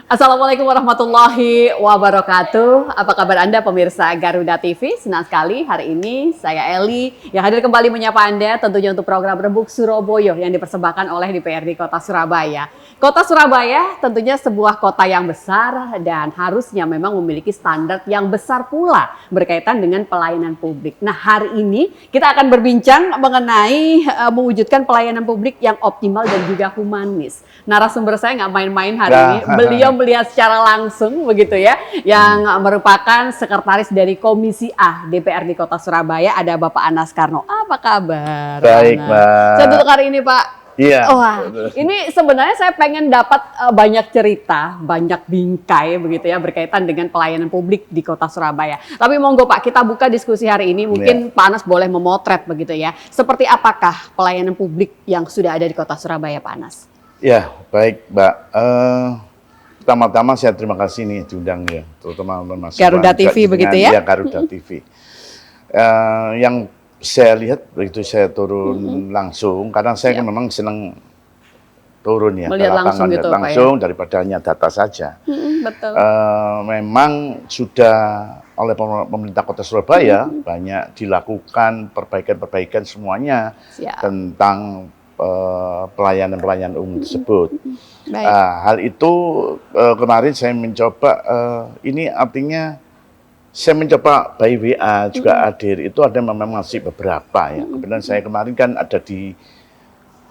Assalamualaikum warahmatullahi wabarakatuh. Apa kabar Anda pemirsa Garuda TV? Senang sekali hari ini saya Eli yang hadir kembali menyapa Anda tentunya untuk program Rembuk Surabaya yang dipersembahkan oleh DPRD Kota Surabaya. Kota Surabaya tentunya sebuah kota yang besar dan harusnya memang memiliki standar yang besar pula berkaitan dengan pelayanan publik. Nah, hari ini kita akan berbincang mengenai mewujudkan pelayanan publik yang optimal dan juga humanis. Narasumber saya nggak main-main hari ini. Beliau melihat secara langsung begitu ya, yang merupakan sekretaris dari Komisi A DPRD Kota Surabaya, ada Bapak Anas Karno. Apa kabar? Baik, Mbak. Saya duduk hari ini, Pak. Iya. Wah, ini sebenarnya saya pengen dapat banyak cerita, banyak bingkai begitu ya berkaitan dengan pelayanan publik di Kota Surabaya. Tapi monggo Pak, kita buka diskusi hari ini. Mungkin Pak Anas boleh memotret begitu ya. Seperti apakah pelayanan publik yang sudah ada di Kota Surabaya, Pak Anas? Ya, baik, Mbak. Pertama-tama saya terima kasih nih diundang ya, terutama Mas Garuda TV begitu ya? Ya, Garuda TV. Yang saya lihat begitu saya turun langsung, karena saya kan memang senang turun ya, melihat langsung gitu, langsung Pak, ya? daripada hanya data saja. Betul. Memang sudah oleh pemerintah Kota Surabaya banyak dilakukan perbaikan-perbaikan semuanya tentang pelayanan-pelayanan umum tersebut. Hal itu kemarin saya mencoba, ini artinya saya mencoba by WA juga hadir, itu ada memang masih beberapa ya. Kemudian saya kemarin kan ada di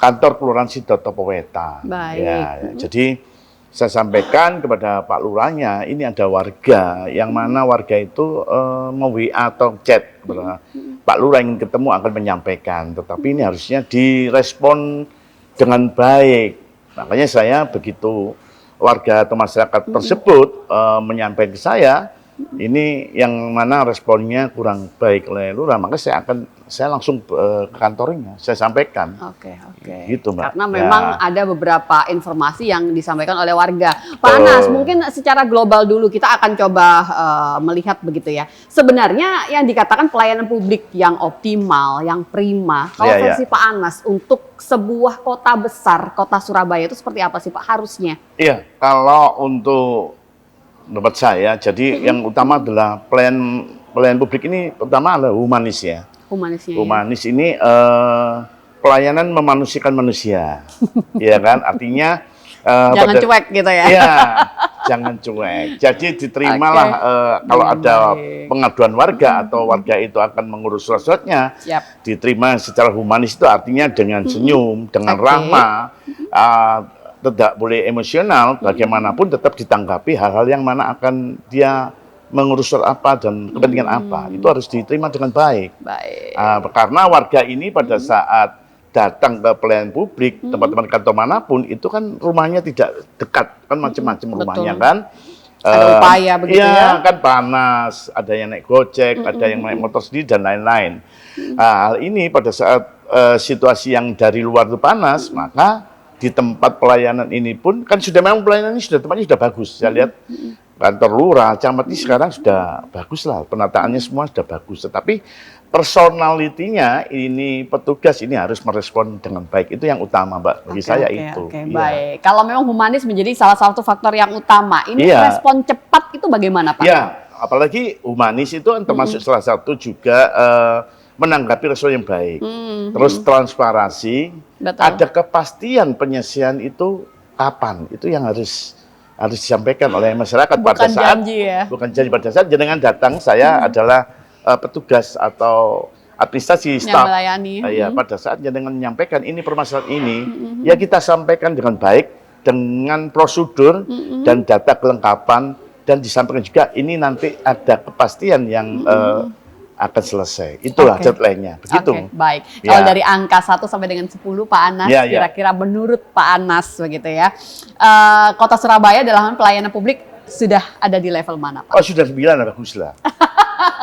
kantor Kelurahan Sidoto Poweta. Ya, jadi saya sampaikan kepada Pak Lurahnya, ini ada warga, yang mana warga itu mau-WA atau chat kepada Pak Lurah ingin ketemu akan menyampaikan, tetapi ini harusnya direspon dengan baik. Makanya saya begitu warga atau masyarakat tersebut menyampaikan ke saya, ini yang mana responnya kurang baik oleh Lurah, maka saya langsung ke kantornya, saya sampaikan. Oke. Gitu, Mbak. Karena memang ada beberapa informasi yang disampaikan oleh warga. Pak Anas, mungkin secara global dulu kita akan coba melihat begitu ya. Sebenarnya yang dikatakan pelayanan publik yang optimal, yang prima, kalau versi Pak Anas untuk sebuah kota besar, kota Surabaya itu seperti apa sih Pak harusnya? Iya, kalau untuk menurut saya, jadi yang utama adalah pelayanan publik ini pertama adalah humanis ya. Humanis ini pelayanan memanusiakan manusia, ya kan? Artinya jangan cuek gitu ya. Iya, jangan cuek. Jadi diterimalah kalau ada pengaduan warga atau warga itu akan mengurus surat-suratnya, diterima secara humanis, itu artinya dengan senyum, dengan ramah. Tidak boleh emosional, bagaimanapun tetap ditanggapi hal-hal yang mana akan dia mengurus apa dan kepentingan apa, itu harus diterima dengan baik. Karena warga ini pada saat datang ke pelayanan publik, tempat-tempat kantor manapun, itu kan rumahnya tidak dekat, kan macam-macam rumahnya kan. Ada upaya begitu ya? Kan panas, ada yang naik gojek, ada yang naik motor sendiri dan lain-lain. Hal ini pada saat situasi yang dari luar itu panas, maka di tempat pelayanan ini pun kan sudah memang pelayanan ini tempatnya sudah bagus. Saya lihat kantor lurah, camat ini sekarang sudah bagus lah, penataannya semua sudah bagus. Tetapi personalitinya ini petugas ini harus merespon dengan baik, itu yang utama, Mbak, bagi saya itu. Baik. Kalau memang humanis menjadi salah satu faktor yang utama, ini respon cepat itu bagaimana, Pak? Iya, apalagi humanis itu kan termasuk salah satu juga menanggapi respon yang baik, terus transparansi, ada kepastian penyelesaian itu kapan, itu yang harus disampaikan oleh masyarakat. Bukan pada saat janji ya? Bukan janji, pada saat jenengan datang, saya adalah petugas atau administrasi staf, ya, pada saat jenengan menyampaikan ini permasalahan ini, ya kita sampaikan dengan baik, dengan prosedur dan data kelengkapan, dan disampaikan juga ini nanti ada kepastian yang akan selesai. Itulah deadline-nya. Begitu. Baik. Kalau dari angka 1 sampai dengan 10 Pak Anas, kira-kira menurut Pak Anas begitu ya, Kota Surabaya dalam pelayanan publik sudah ada di level mana, Pak? Oh, sudah 9, bagus lah.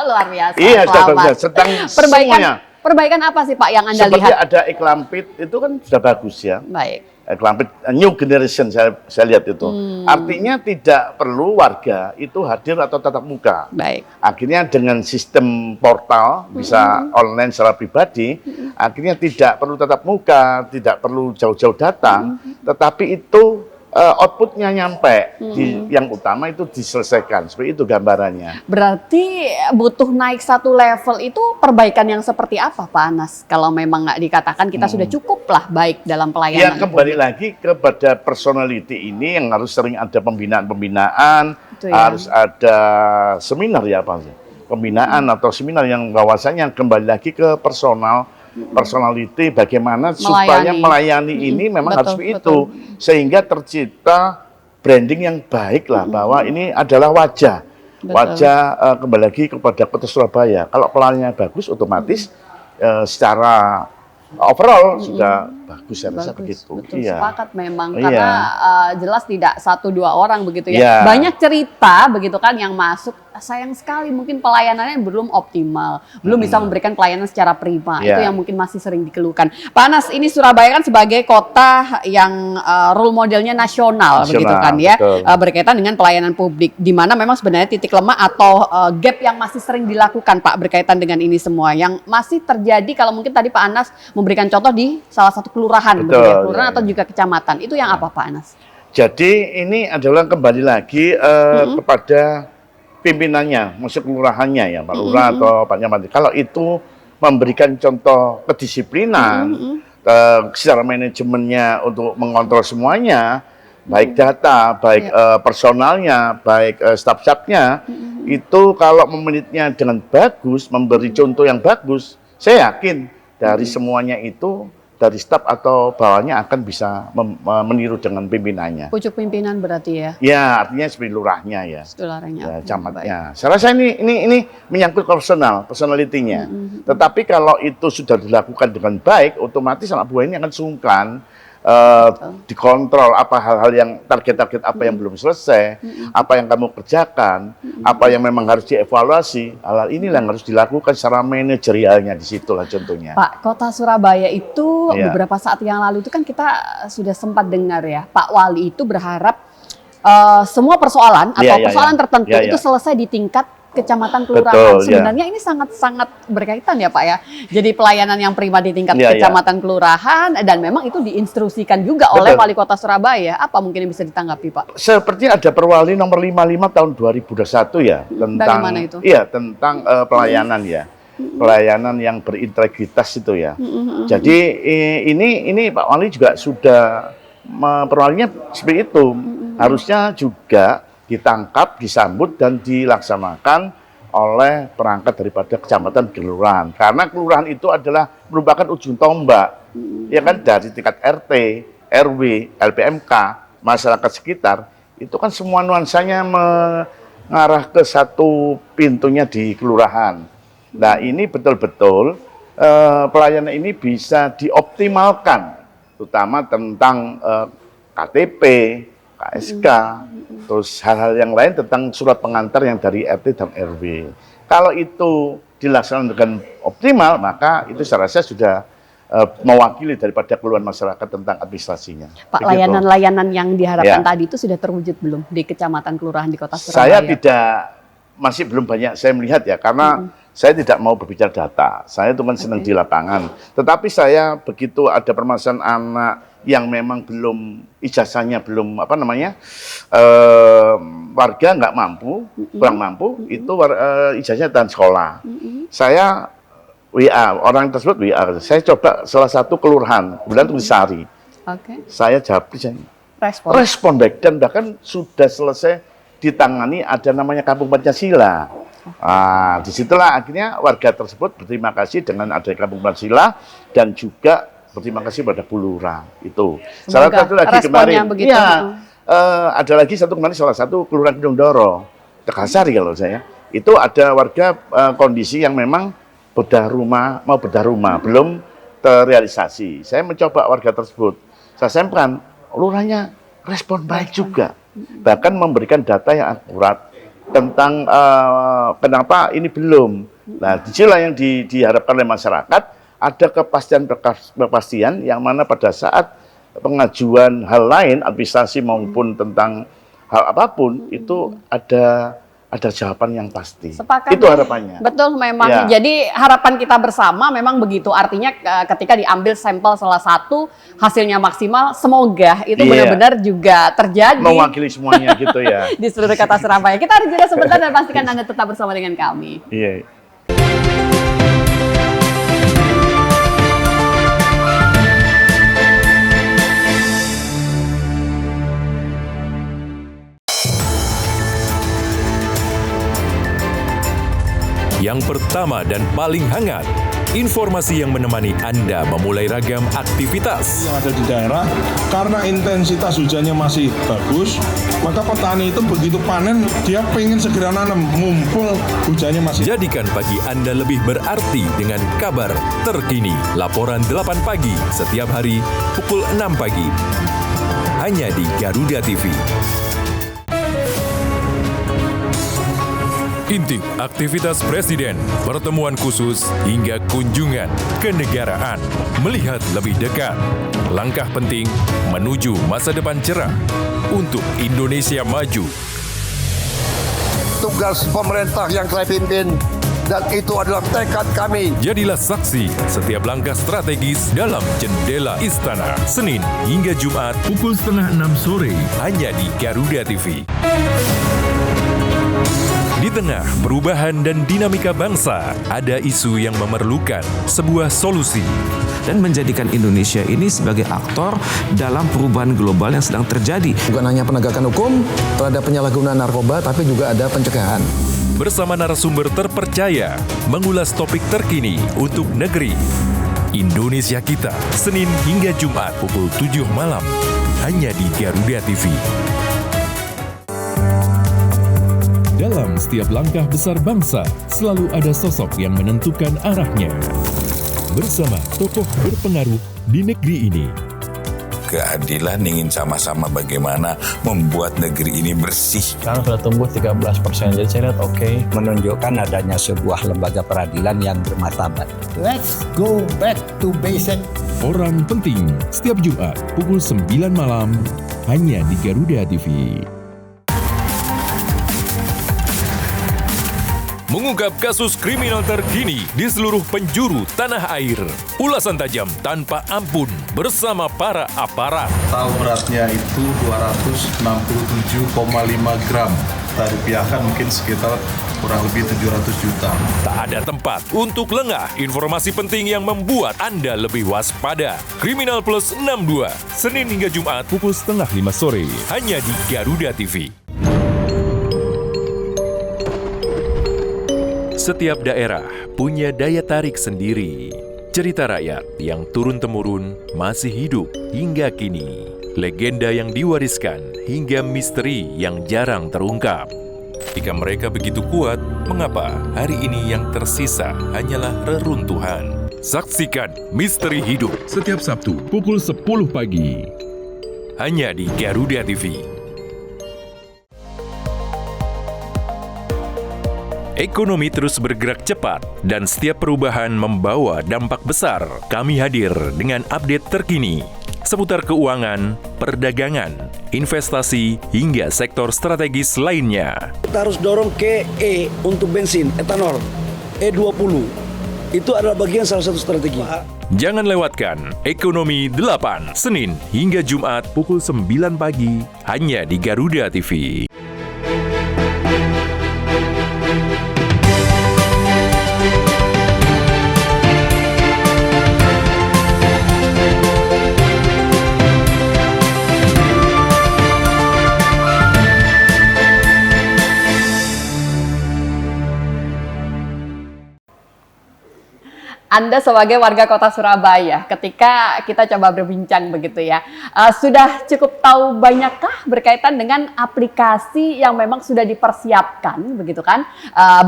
Luar biasa. Iya, sudah bagus. Sedang semuanya. Perbaikan apa sih Pak yang Anda lihat? Seperti ada Iklampit, itu kan sudah bagus ya. Baik. Iklampit, new generation saya lihat itu. Artinya tidak perlu warga itu hadir atau tatap muka. Baik. Akhirnya dengan sistem portal, bisa online secara pribadi, akhirnya tidak perlu tatap muka, tidak perlu jauh-jauh datang, tetapi itu outputnya nyampe, yang utama itu diselesaikan, seperti itu gambarannya. Berarti butuh naik satu level itu perbaikan yang seperti apa Pak Anas? Kalau memang nggak dikatakan kita sudah cukup lah baik dalam pelayanan. Ya kembali lagi kepada personality ini yang harus sering ada pembinaan-pembinaan, harus ada seminar ya Pak. Pembinaan atau seminar yang bahwasanya kembali lagi ke personality bagaimana supaya melayani ini memang harus itu sehingga tercipta branding yang baik lah bahwa ini adalah wajah kembali lagi kepada Kota Surabaya. Kalau pelayanannya bagus otomatis secara overall sudah bagus saya rasa begitu. Betul, sepakat memang karena jelas tidak 1-2 orang begitu ya. Iya. Banyak cerita begitu kan yang masuk, sayang sekali mungkin pelayanannya belum optimal, belum bisa memberikan pelayanan secara prima. Itu yang mungkin masih sering dikeluhkan. Pak Anas, ini Surabaya kan sebagai kota yang role modelnya nasional begitu kan ya, berkaitan dengan pelayanan publik di mana memang sebenarnya titik lemah atau gap yang masih sering dilakukan Pak berkaitan dengan ini semua yang masih terjadi kalau mungkin tadi Pak Anas memberikan contoh di salah satu kelurahan, kelurahan atau juga kecamatan. Itu yang apa Pak Anas? Jadi ini adalah kembali lagi kepada pimpinannya, maksud kelurahannya ya, Pak Lurah atau Pak Nyamati. Kalau itu memberikan contoh kedisiplinan secara manajemennya untuk mengontrol semuanya, baik data, baik personalnya, baik staf-stafnya, itu kalau memanage-nya dengan bagus, memberi contoh yang bagus, saya yakin dari semuanya itu dari staf atau bawahnya akan bisa meniru dengan pimpinannya. Pucuk pimpinan berarti ya? Ya, artinya seperti lurahnya ya. Lurahnya. Camatnya. Saya rasa ini menyangkut personality-nya. Tetapi kalau itu sudah dilakukan dengan baik, otomatis anak buah ini akan sungkan dikontrol apa hal-hal yang target-target apa yang belum selesai, apa yang kamu kerjakan, apa yang memang harus dievaluasi. Hal inilah yang harus dilakukan secara manajerialnya di situlah contohnya. Pak, Kota Surabaya itu beberapa saat yang lalu itu kan kita sudah sempat dengar ya, Pak Wali itu berharap semua persoalan atau persoalan tertentu itu selesai di tingkat kecamatan kelurahan. Sebenarnya ini sangat-sangat berkaitan ya Pak ya. Jadi pelayanan yang prima di tingkat kecamatan kelurahan dan memang itu diinstruksikan juga oleh Wali Kota Surabaya. Apa mungkin yang bisa ditanggapi Pak? Seperti ada Perwali nomor 55 tahun 2021 ya tentang itu? Tentang pelayanan ya. Pelayanan yang berintegritas itu ya. Jadi ini Pak Wali juga sudah perwalinya seperti itu. Harusnya juga ditangkap, disambut, dan dilaksanakan oleh perangkat daripada kecamatan kelurahan. Karena kelurahan itu adalah merupakan ujung tombak, ya kan dari tingkat RT, RW, LPMK, masyarakat sekitar, itu kan semua nuansanya mengarah ke satu pintunya di kelurahan. Nah ini betul-betul pelayanan ini bisa dioptimalkan, terutama tentang KTP, KSK, terus hal-hal yang lain tentang surat pengantar yang dari RT dan RW. Kalau itu dilaksanakan dengan optimal, maka itu saya rasa sudah mewakili daripada keluhan masyarakat tentang administrasinya. Pak, layanan-layanan yang diharapkan tadi itu sudah terwujud belum di kecamatan kelurahan di Kota Surabaya? Saya masih belum banyak saya melihat ya, karena saya tidak mau berbicara data. Saya itu kan senang di lapangan. Tetapi saya begitu ada permasalahan anak yang memang belum ijazahnya belum warga nggak mampu, kurang mampu, itu ijazahnya tahan sekolah. Saya WA orang tersebut WA, saya coba salah satu kelurahan, kemudian tulis Sari. Saya jawab, respon baik dan bahkan sudah selesai ditangani ada namanya Kampung Pancasila. Disitulah akhirnya warga tersebut berterima kasih dengan adanya Kampung Pancasila dan juga berterima kasih pada Bu Lurah itu. Salah satu lagi kemarin, ada lagi kemarin salah satu kelurahan Kedungdoro, Tegasari kalau saya, itu ada warga kondisi yang memang mau bedah rumah, belum terrealisasi. Saya mencoba warga tersebut, saya sampaikan, lurahnya respon baik juga, bahkan memberikan data yang akurat tentang kenapa ini belum. Nah, disinilah yang diharapkan oleh masyarakat. Ada kepastian yang mana pada saat pengajuan hal lain, administrasi maupun tentang hal apapun, itu ada ada jawaban yang pasti. Sepakat. Itu harapannya. Betul, memang. Ya. Jadi harapan kita bersama memang begitu. Artinya ketika diambil sampel salah satu, hasilnya maksimal, semoga itu benar-benar juga terjadi. Mewakili semuanya gitu ya. Di seluruh kota Surabaya. Kita harus jeda sebentar dan pastikan Anda tetap bersama dengan kami. Iya. Yang pertama dan paling hangat, informasi yang menemani Anda memulai ragam aktivitas. Yang ada di daerah, karena intensitas hujannya masih bagus, maka petani itu begitu panen, dia pengen segera nanam, mumpul hujannya masih. Jadikan pagi Anda lebih berarti dengan kabar terkini. Laporan 8 pagi setiap hari pukul 6 pagi. Hanya di Garuda TV. Intip aktivitas Presiden, pertemuan khusus hingga kunjungan kenegaraan. Melihat lebih dekat, langkah penting menuju masa depan cerah untuk Indonesia maju. Tugas pemerintah yang saya pimpin, dan itu adalah tekad kami. Jadilah saksi setiap langkah strategis dalam Jendela Istana. Senin hingga Jumat pukul 5:30 sore hanya di Garuda TV. Di tengah perubahan dan dinamika bangsa, ada isu yang memerlukan sebuah solusi. Dan menjadikan Indonesia ini sebagai aktor dalam perubahan global yang sedang terjadi. Bukan hanya penegakan hukum terhadap penyalahgunaan narkoba, tapi juga ada pencegahan. Bersama narasumber terpercaya, mengulas topik terkini untuk negeri. Indonesia Kita, Senin hingga Jumat pukul 7 malam, hanya di Garuda TV. Dalam setiap langkah besar bangsa, selalu ada sosok yang menentukan arahnya. Bersama tokoh berpengaruh di negeri ini. Keadilan ingin sama-sama bagaimana membuat negeri ini bersih. Sekarang sudah tumbuh 13%, jadi saya lihat oke. Menunjukkan adanya sebuah lembaga peradilan yang bermartabat. Let's go back to basic. Orang penting, setiap Jumat pukul 9 malam, hanya di Garuda TV. Mengungkap kasus kriminal terkini di seluruh penjuru tanah air. Ulasan tajam tanpa ampun bersama para aparat. Tahu beratnya itu 267,5 gram. Kita rupiahkan mungkin sekitar kurang lebih 700 juta. Tak ada tempat untuk lengah informasi penting yang membuat Anda lebih waspada. Kriminal Plus 62, Senin hingga Jumat pukul 4:30 sore, hanya di Garuda TV. Setiap daerah punya daya tarik sendiri. Cerita rakyat yang turun-temurun masih hidup hingga kini. Legenda yang diwariskan hingga misteri yang jarang terungkap. Jika mereka begitu kuat, mengapa hari ini yang tersisa hanyalah reruntuhan? Saksikan Misteri Hidup setiap Sabtu pukul 10 pagi. Hanya di Garuda TV. Ekonomi terus bergerak cepat dan setiap perubahan membawa dampak besar. Kami hadir dengan update terkini seputar keuangan, perdagangan, investasi, hingga sektor strategis lainnya. Kita harus dorong ke E untuk bensin, etanol, E20. Itu adalah bagian salah satu strategi. Jangan lewatkan Ekonomi 8, Senin hingga Jumat pukul 9 pagi, hanya di Garuda TV. Anda sebagai warga kota Surabaya, ketika kita coba berbincang begitu ya, sudah cukup tahu banyakkah berkaitan dengan aplikasi yang memang sudah dipersiapkan begitu kan,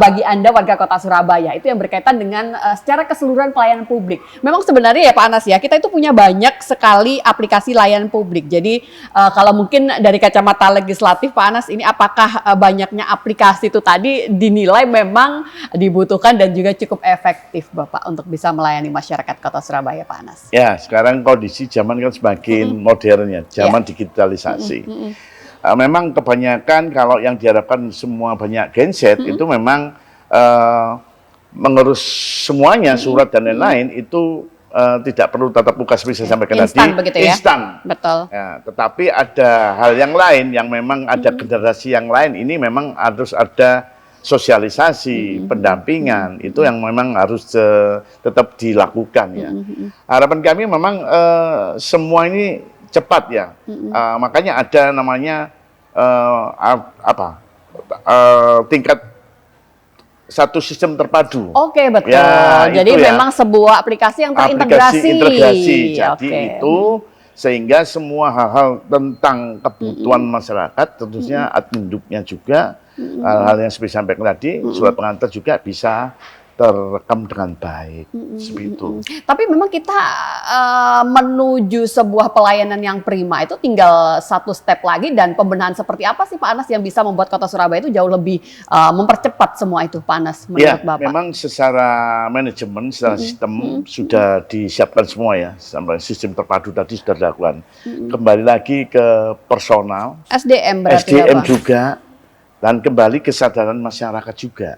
bagi Anda warga kota Surabaya, itu yang berkaitan dengan secara keseluruhan pelayanan publik. Memang sebenarnya ya Pak Anas ya, kita itu punya banyak sekali aplikasi layanan publik. Jadi kalau mungkin dari kacamata legislatif Pak Anas, ini apakah banyaknya aplikasi itu tadi dinilai memang dibutuhkan dan juga cukup efektif Bapak untuk bisa melayani masyarakat kota Surabaya, Pak Anas? Ya, sekarang kondisi zaman kan semakin modern ya, zaman digitalisasi. memang kebanyakan kalau yang diharapkan semua banyak genset itu memang mengurus semuanya, surat dan lain-lain itu tidak perlu tatap muka seperti saya sampaikan tadi. Instan begitu ya? Instan. Betul. Ya, tetapi ada hal yang lain yang memang ada generasi yang lain, ini memang harus ada sosialisasi, pendampingan, itu yang memang harus tetap dilakukan ya. Harapan kami memang semua ini cepat ya. Makanya ada namanya tingkat satu sistem terpadu. Oke, betul. Ya, jadi memang sebuah aplikasi yang terintegrasi. Aplikasi integrasi. Jadi Oke. itu sehingga semua hal-hal tentang kebutuhan masyarakat, tentunya adminduknya juga, hal-hal yang seperti sampaikan tadi, surat pengantar juga bisa terekam dengan baik, seperti itu. Tapi memang kita menuju sebuah pelayanan yang prima itu tinggal satu step lagi, dan pembenahan seperti apa sih Pak Anas yang bisa membuat Kota Surabaya itu jauh lebih mempercepat semua itu, Pak Anas, menurut Bapak? Memang secara manajemen, secara sistem sudah disiapkan semua ya, sampai sistem terpadu tadi sudah dilakukan. Kembali lagi ke personal, SDM berarti SDM ya, Pak? juga, dan kembali kesadaran masyarakat juga.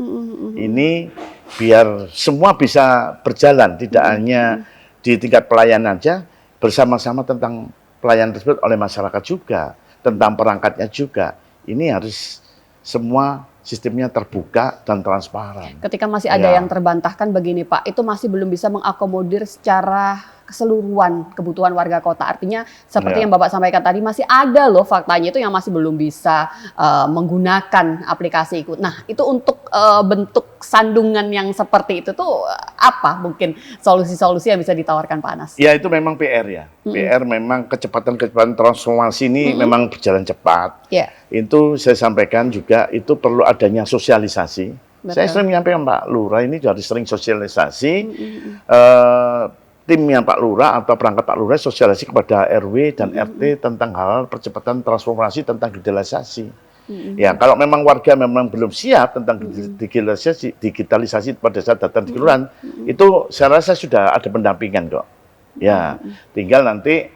Ini biar semua bisa berjalan, tidak hanya di tingkat pelayanan saja, bersama-sama tentang pelayanan tersebut oleh masyarakat juga, tentang perangkatnya juga. Ini harus semua sistemnya terbuka dan transparan. Ketika masih ada yang terbantahkan begini Pak, itu masih belum bisa mengakomodir secara keseluruhan kebutuhan warga kota. Artinya seperti yang Bapak sampaikan tadi, masih ada loh faktanya itu yang masih belum bisa menggunakan aplikasi itu. Nah, itu untuk bentuk sandungan yang seperti itu tuh apa mungkin solusi-solusi yang bisa ditawarkan Pak Anas? Ya, itu memang PR ya. PR memang kecepatan transformasi ini memang berjalan cepat. Itu saya sampaikan juga, itu perlu adanya sosialisasi. Betul. Saya sering menyampaikan Pak Lurah ini harus sering sosialisasi. Timnya Pak Lurah atau perangkat Pak Lurah sosialisasi kepada RW dan RT tentang hal percepatan transformasi tentang digitalisasi. Ya, kalau memang warga memang belum siap tentang digitalisasi pada saat datang di kelurahan, itu saya rasa sudah ada pendampingan kok. Ya, tinggal nanti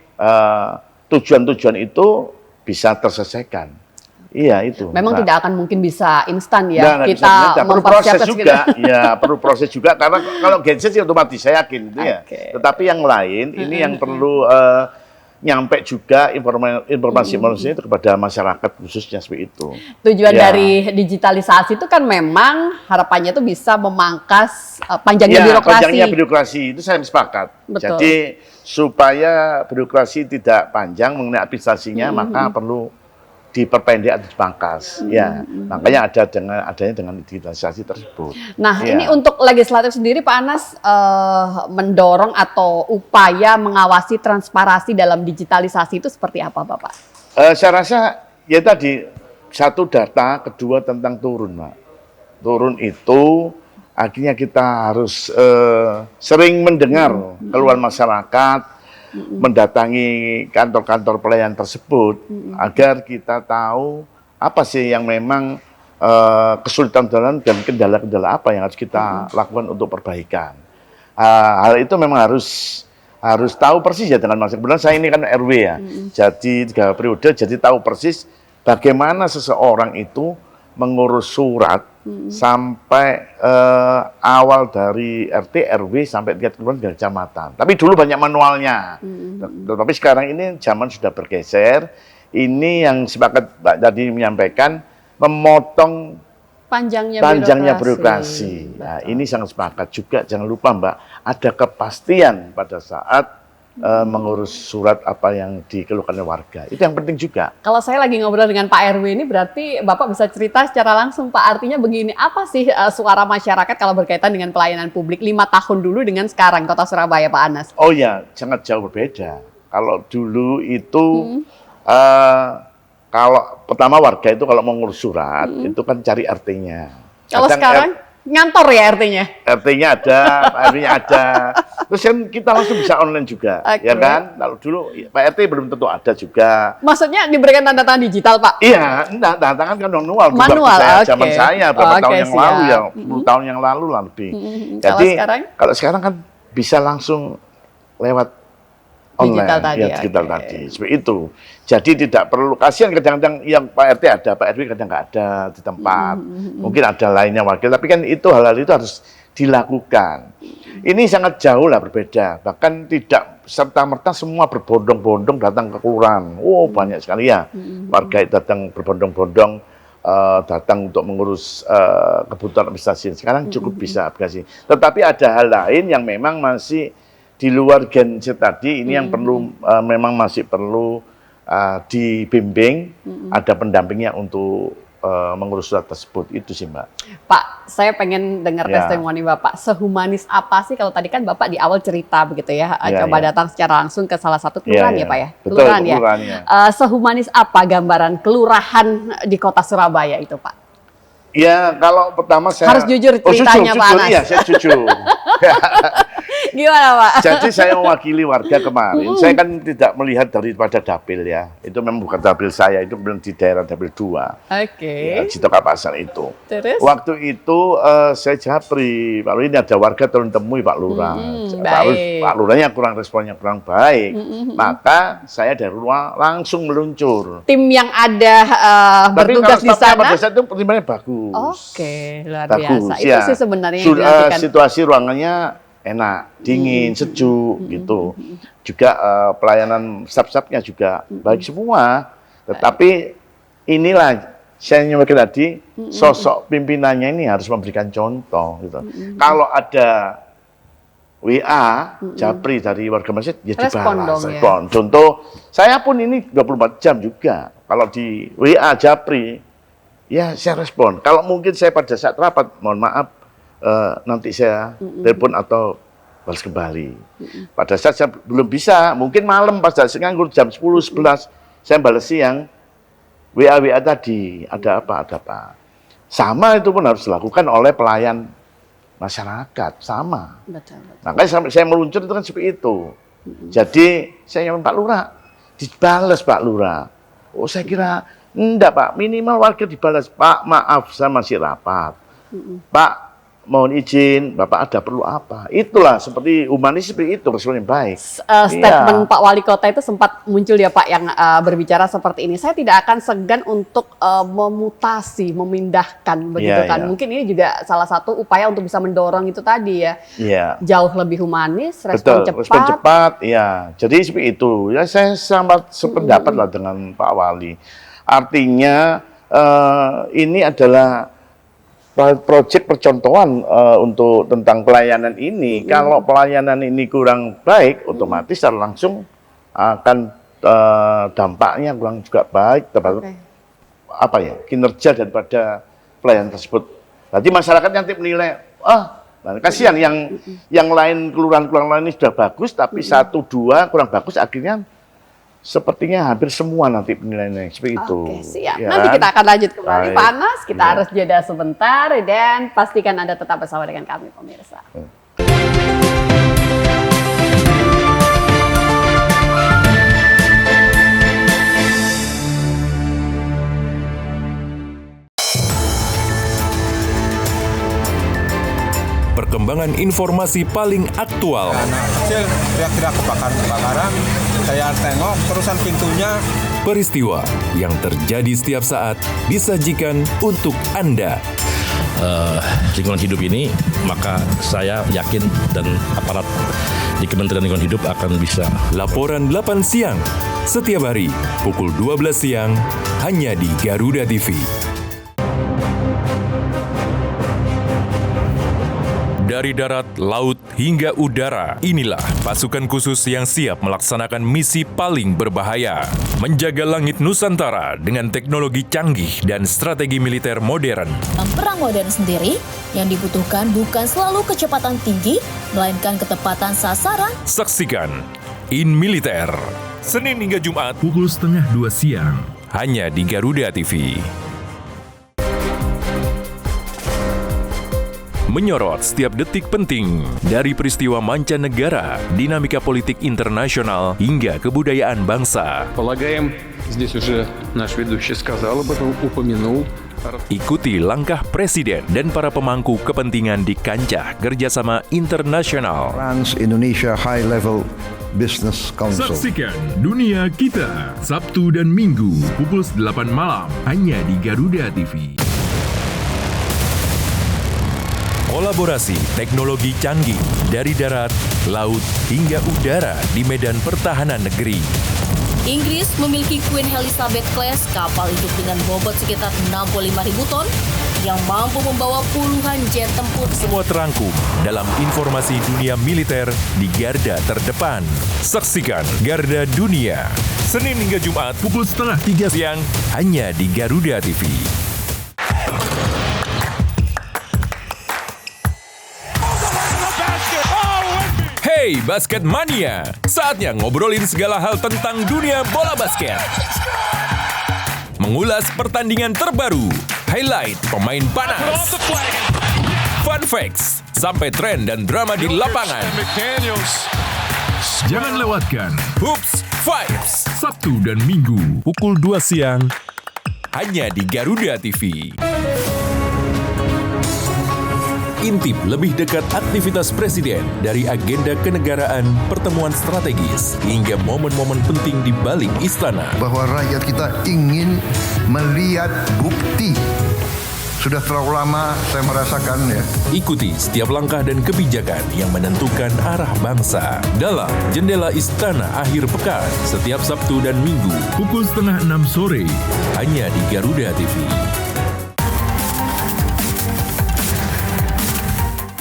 tujuan-tujuan itu bisa terselesaikan. Iya, itu. Memang tidak akan mungkin bisa instan ya. Kita perlu proses juga. Ya, perlu proses juga, karena kalau genset sih otomatis saya yakin itu ya. Tetapi yang lain ini yang perlu nyampe juga informasi itu kepada masyarakat khususnya seperti itu. Tujuan dari digitalisasi itu kan memang harapannya itu bisa memangkas panjangnya birokrasi. Panjangnya birokrasi itu saya sepakat. Betul. Jadi supaya birokrasi tidak panjang mengenai administrasinya, maka perlu diperpendek atau dipangkas. Ya, makanya adanya dengan digitalisasi tersebut. Nah, ini untuk legislatif sendiri Pak Anas mendorong atau upaya mengawasi transparansi dalam digitalisasi itu seperti apa Bapak? Saya rasa ya tadi, satu data, kedua tentang turun, Pak. Turun itu akhirnya kita harus sering mendengar keluhan masyarakat, mendatangi kantor-kantor pelayanan tersebut agar kita tahu apa sih yang memang kesulitan jalan dan kendala-kendala apa yang harus kita lakukan untuk perbaikan. Hal itu memang harus tahu persis ya dengan masyarakat. Kebetulan saya ini kan RW ya, jadi 3 periode, jadi tahu persis bagaimana seseorang itu mengurus surat sampai awal dari RT, RW sampai tingkat kelurahan dan kecamatan. Tapi dulu banyak manualnya. Tetapi sekarang ini zaman sudah bergeser. Ini yang sepakat Mbak tadi menyampaikan, memotong panjangnya birokrasi. Nah, ini sangat sepakat juga. Jangan lupa Mbak, ada kepastian pada saat mengurus surat apa yang dikeluhkan oleh warga. Itu yang penting juga. Kalau saya lagi ngobrol dengan Pak RW ini, berarti Bapak bisa cerita secara langsung Pak. Artinya begini, apa sih suara masyarakat kalau berkaitan dengan pelayanan publik 5 tahun dulu dengan sekarang Kota Surabaya Pak Anas? Oh ya, sangat jauh berbeda. Kalau dulu itu kalau pertama warga itu kalau mau ngurus surat itu kan cari RT-nya. Kalau sekarang ngantor ya RT-nya? RT-nya ada, RW-nya ada. Terus kan kita langsung bisa online juga, ya kan? Kalau dulu Pak RT belum tentu ada juga. Maksudnya diberikan tanda tangan digital Pak? Iya, enggak, tanda tangan kan manual. Manual, zaman saya berapa tahun yang lalu ya, 10 tahun yang lalu lah lebih. Jadi kalau sekarang kan bisa langsung lewat online, digital tadi. Digital tadi. Seperti itu. Jadi tidak perlu, kasihan kadang-kadang yang Pak RT ada, Pak RW kadang nggak ada di tempat. Mungkin ada lainnya wakil, tapi kan itu hal-hal itu harus dilakukan. Ini sangat jauh lah berbeda. Bahkan tidak serta-merta semua berbondong-bondong datang ke kelurahan. Oh, banyak sekali ya. Warga itu datang berbondong-bondong datang untuk mengurus kebutuhan administrasi. Sekarang cukup bisa aplikasi. Tetapi ada hal lain yang memang masih di luar Gen Z tadi, ini yang perlu memang masih perlu dibimbing, ada pendampingnya untuk mengurus surat tersebut. Itu sih, Mbak. Pak, saya pengen dengar testimoni Bapak. Sehumanis apa sih, kalau tadi kan Bapak di awal cerita begitu ya, coba datang secara langsung ke salah satu kelurahan ya Pak ya? Betul, kelurahan ya. Sehumanis apa gambaran kelurahan di kota Surabaya itu Pak? Ya, kalau pertama saya... Harus jujur ceritanya Pak Anas. Iya, saya jujur. Gimana Pak? Jadi saya mewakili warga kemarin. Saya kan tidak melihat daripada dapil ya. Itu memang bukan dapil saya, itu belum di daerah dapil 2. Oke. Ya, di Tokapasan itu. Terus? Waktu itu saya japri, Pak Lurah ini ada warga turun temui Pak Lurah. Pak Lurahnya responnya kurang baik. Maka saya dari luar langsung meluncur. Tim yang ada bertugas di sana? Pada saat itu pertimbangannya bagus. Oke, luar biasa. Itu Ya. sih sebenarnya yang dinantikan. Situasi ruangannya enak, dingin, sejuk gitu. Juga pelayanan staff-staffnya juga baik semua. Tetapi inilah saya nyampaikan tadi, sosok pimpinannya ini harus memberikan contoh gitu. Kalau ada WA, japri dari warga masjid, ya dibalas. Respon. Contoh, saya pun ini 24 jam juga. Kalau di WA japri, ya saya respon. Kalau mungkin saya pada saat rapat, mohon maaf, nanti saya telepon atau balas kembali. Pada saat saya belum bisa, mungkin malam pada saat nganggur jam 10, 11, saya balas siang, WA tadi, ada apa. Sama itu pun harus dilakukan oleh pelayan masyarakat, sama. Makanya saya meluncur itu kan seperti itu. Jadi saya nyampe Pak Lurah, dibalas Pak Lurah. Oh saya kira, enggak Pak, minimal warga dibalas. Pak maaf saya masih rapat. Pak mohon izin, Bapak ada perlu apa? Itulah seperti humanis seperti itu, respon yang baik. Statement Pak Wali Kota itu sempat muncul ya Pak yang berbicara seperti ini. Saya tidak akan segan untuk memutasi, memindahkan begitu kan. Mungkin ini juga salah satu upaya untuk bisa mendorong itu tadi ya. Jauh lebih humanis, respon cepat. Respon cepat, ya. Jadi seperti itu. Ya saya sangat sependapat lah dengan Pak Wali. Artinya ini adalah proyek percontohan untuk tentang pelayanan ini. Kalau pelayanan ini kurang baik, otomatis secara langsung akan dampaknya kurang juga baik terhadap kinerja daripada pelayanan tersebut. Nanti masyarakat nanti menilai, kasihan yang lain kelurahan-kelurahan lain ini sudah bagus, tapi 1, 2 kurang bagus, akhirnya sepertinya hampir semua nanti penilaiannya seperti itu. Oke, siap. Ya. Nanti kita akan lanjut kembali, Pak Anas. Kita harus jeda sebentar dan pastikan Anda tetap bersama dengan kami, pemirsa. Perkembangan informasi paling aktual. Hasil kira-kira kebakaran, saya tengok terusan pintunya. Peristiwa yang terjadi setiap saat disajikan untuk Anda. Lingkungan hidup ini, maka saya yakin dan aparat di Kementerian Lingkungan Hidup akan bisa. Laporan 8 siang, setiap hari pukul 12 siang, hanya di Garuda TV. Dari darat, laut, hingga udara, inilah pasukan khusus yang siap melaksanakan misi paling berbahaya. Menjaga langit Nusantara dengan teknologi canggih dan strategi militer modern. Perang modern sendiri, yang dibutuhkan bukan selalu kecepatan tinggi, melainkan ketepatan sasaran. Saksikan In Militer, Senin hingga Jumat, pukul 1:30 siang, hanya di Garuda TV. Menyorot setiap detik penting dari peristiwa mancanegara, dinamika politik internasional, hingga kebudayaan bangsa. Полагаем, здесь уже наш ведущий сказал об этом, упомянул. Ikuti langkah Presiden dan para pemangku kepentingan di kancah kerjasama internasional. France-Indonesia High Level Business Council. Saksikan Dunia Kita, Sabtu dan Minggu, pukul 8 malam, hanya di Garuda TV. Kolaborasi teknologi canggih dari darat, laut, hingga udara di medan pertahanan negeri. Inggris memiliki Queen Elizabeth class kapal induk dengan bobot sekitar 65.000 ton yang mampu membawa puluhan jet tempur. Semua terangkum dalam informasi dunia militer di garda terdepan. Saksikan Garda Dunia, Senin hingga Jumat pukul 2:30 siang, hanya di Garuda TV. Hey Basket Mania, saatnya ngobrolin segala hal tentang dunia bola basket. Mengulas pertandingan terbaru, highlight pemain panas, fun facts, sampai tren dan drama di lapangan. Jangan lewatkan Hoops Vibes, Sabtu dan Minggu, pukul 2 siang, hanya di Garuda TV. Intip lebih dekat aktivitas Presiden dari agenda kenegaraan, pertemuan strategis, hingga momen-momen penting di balik istana. Bahwa rakyat kita ingin melihat bukti. Sudah terlalu lama saya merasakan ya. Ikuti setiap langkah dan kebijakan yang menentukan arah bangsa dalam Jendela Istana Akhir Pekan setiap Sabtu dan Minggu pukul 5:30 sore, hanya di Garuda TV.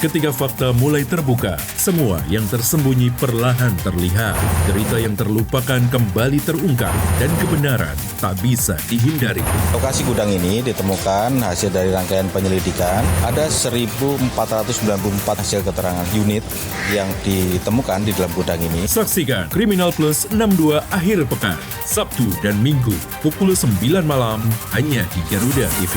Ketika fakta mulai terbuka, semua yang tersembunyi perlahan terlihat. Cerita yang terlupakan kembali terungkap, dan kebenaran tak bisa dihindari. Lokasi gudang ini ditemukan hasil dari rangkaian penyelidikan. Ada 1.494 hasil keterangan unit yang ditemukan di dalam gudang ini. Saksikan Kriminal Plus 62 Akhir Pekan, Sabtu dan Minggu, pukul 9 malam, hanya di Garuda TV.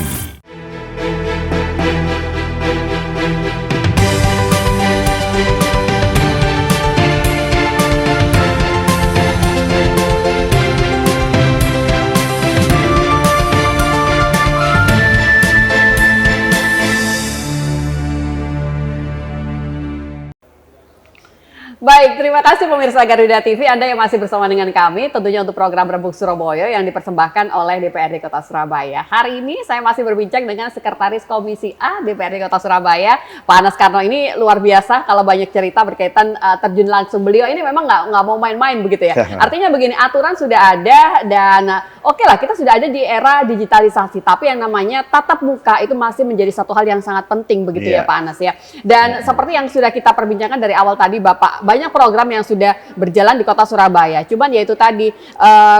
Baik, terima kasih pemirsa Garuda TV, Anda yang masih bersama dengan kami, tentunya untuk program Rembuk Surabaya yang dipersembahkan oleh DPRD Kota Surabaya. Hari ini saya masih berbincang dengan Sekretaris Komisi A DPRD Kota Surabaya, Pak Anas Karno. Ini luar biasa kalau banyak cerita berkaitan terjun langsung beliau. Ini memang nggak mau main-main begitu ya. Artinya begini, aturan sudah ada dan oke lah, kita sudah ada di era digitalisasi, tapi yang namanya tatap muka itu masih menjadi satu hal yang sangat penting begitu ya Pak Anas ya. Dan seperti yang sudah kita perbincangkan dari awal tadi Bapak, banyak program yang sudah berjalan di Kota Surabaya. Cuman yaitu tadi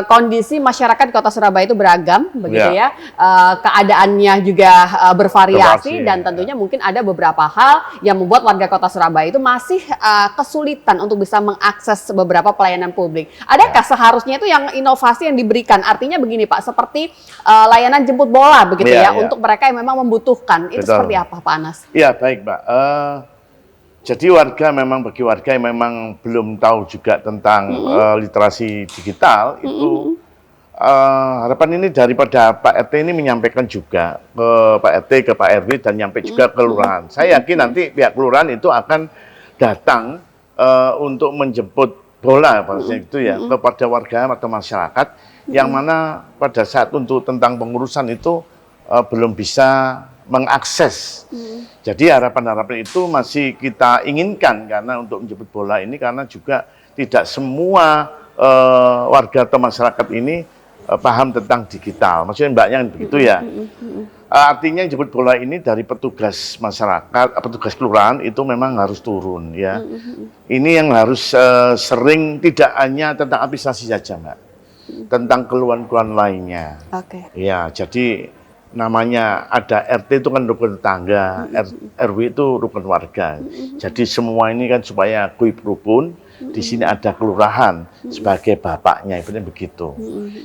kondisi masyarakat di Kota Surabaya itu beragam begitu ya. Keadaannya juga bervariasi dan tentunya mungkin ada beberapa hal yang membuat warga Kota Surabaya itu masih kesulitan untuk bisa mengakses beberapa pelayanan publik. Adakah seharusnya itu yang inovasi yang diberikan? Artinya begini Pak, seperti layanan jemput bola begitu ya untuk mereka yang memang membutuhkan. Itu seperti apa Pak Anas? Iya, baik Mbak. Jadi bagi warga yang memang belum tahu juga tentang literasi digital, itu harapan ini daripada Pak RT ini menyampaikan juga ke Pak RT, ke Pak RW, dan nyampe juga ke kelurahan. Saya yakin nanti pihak kelurahan itu akan datang untuk menjemput bola itu ya kepada warga atau masyarakat yang mana pada saat untuk tentang pengurusan itu belum bisa mengakses. Jadi harapan-harapan itu masih kita inginkan karena untuk menjemput bola ini, karena juga tidak semua warga atau masyarakat ini paham tentang digital. Maksudnya mbaknya begitu ya. Artinya jemput bola ini dari petugas masyarakat, petugas kelurahan itu memang harus turun ya. Ini yang harus sering, tidak hanya tentang administrasi saja Mbak, tentang keluhan-keluhan lainnya. Ya, jadi namanya ada RT itu kan rukun tetangga, RW itu rukun warga. Jadi semua ini kan supaya kuip rukun, di sini ada kelurahan sebagai bapaknya, ibaratnya begitu.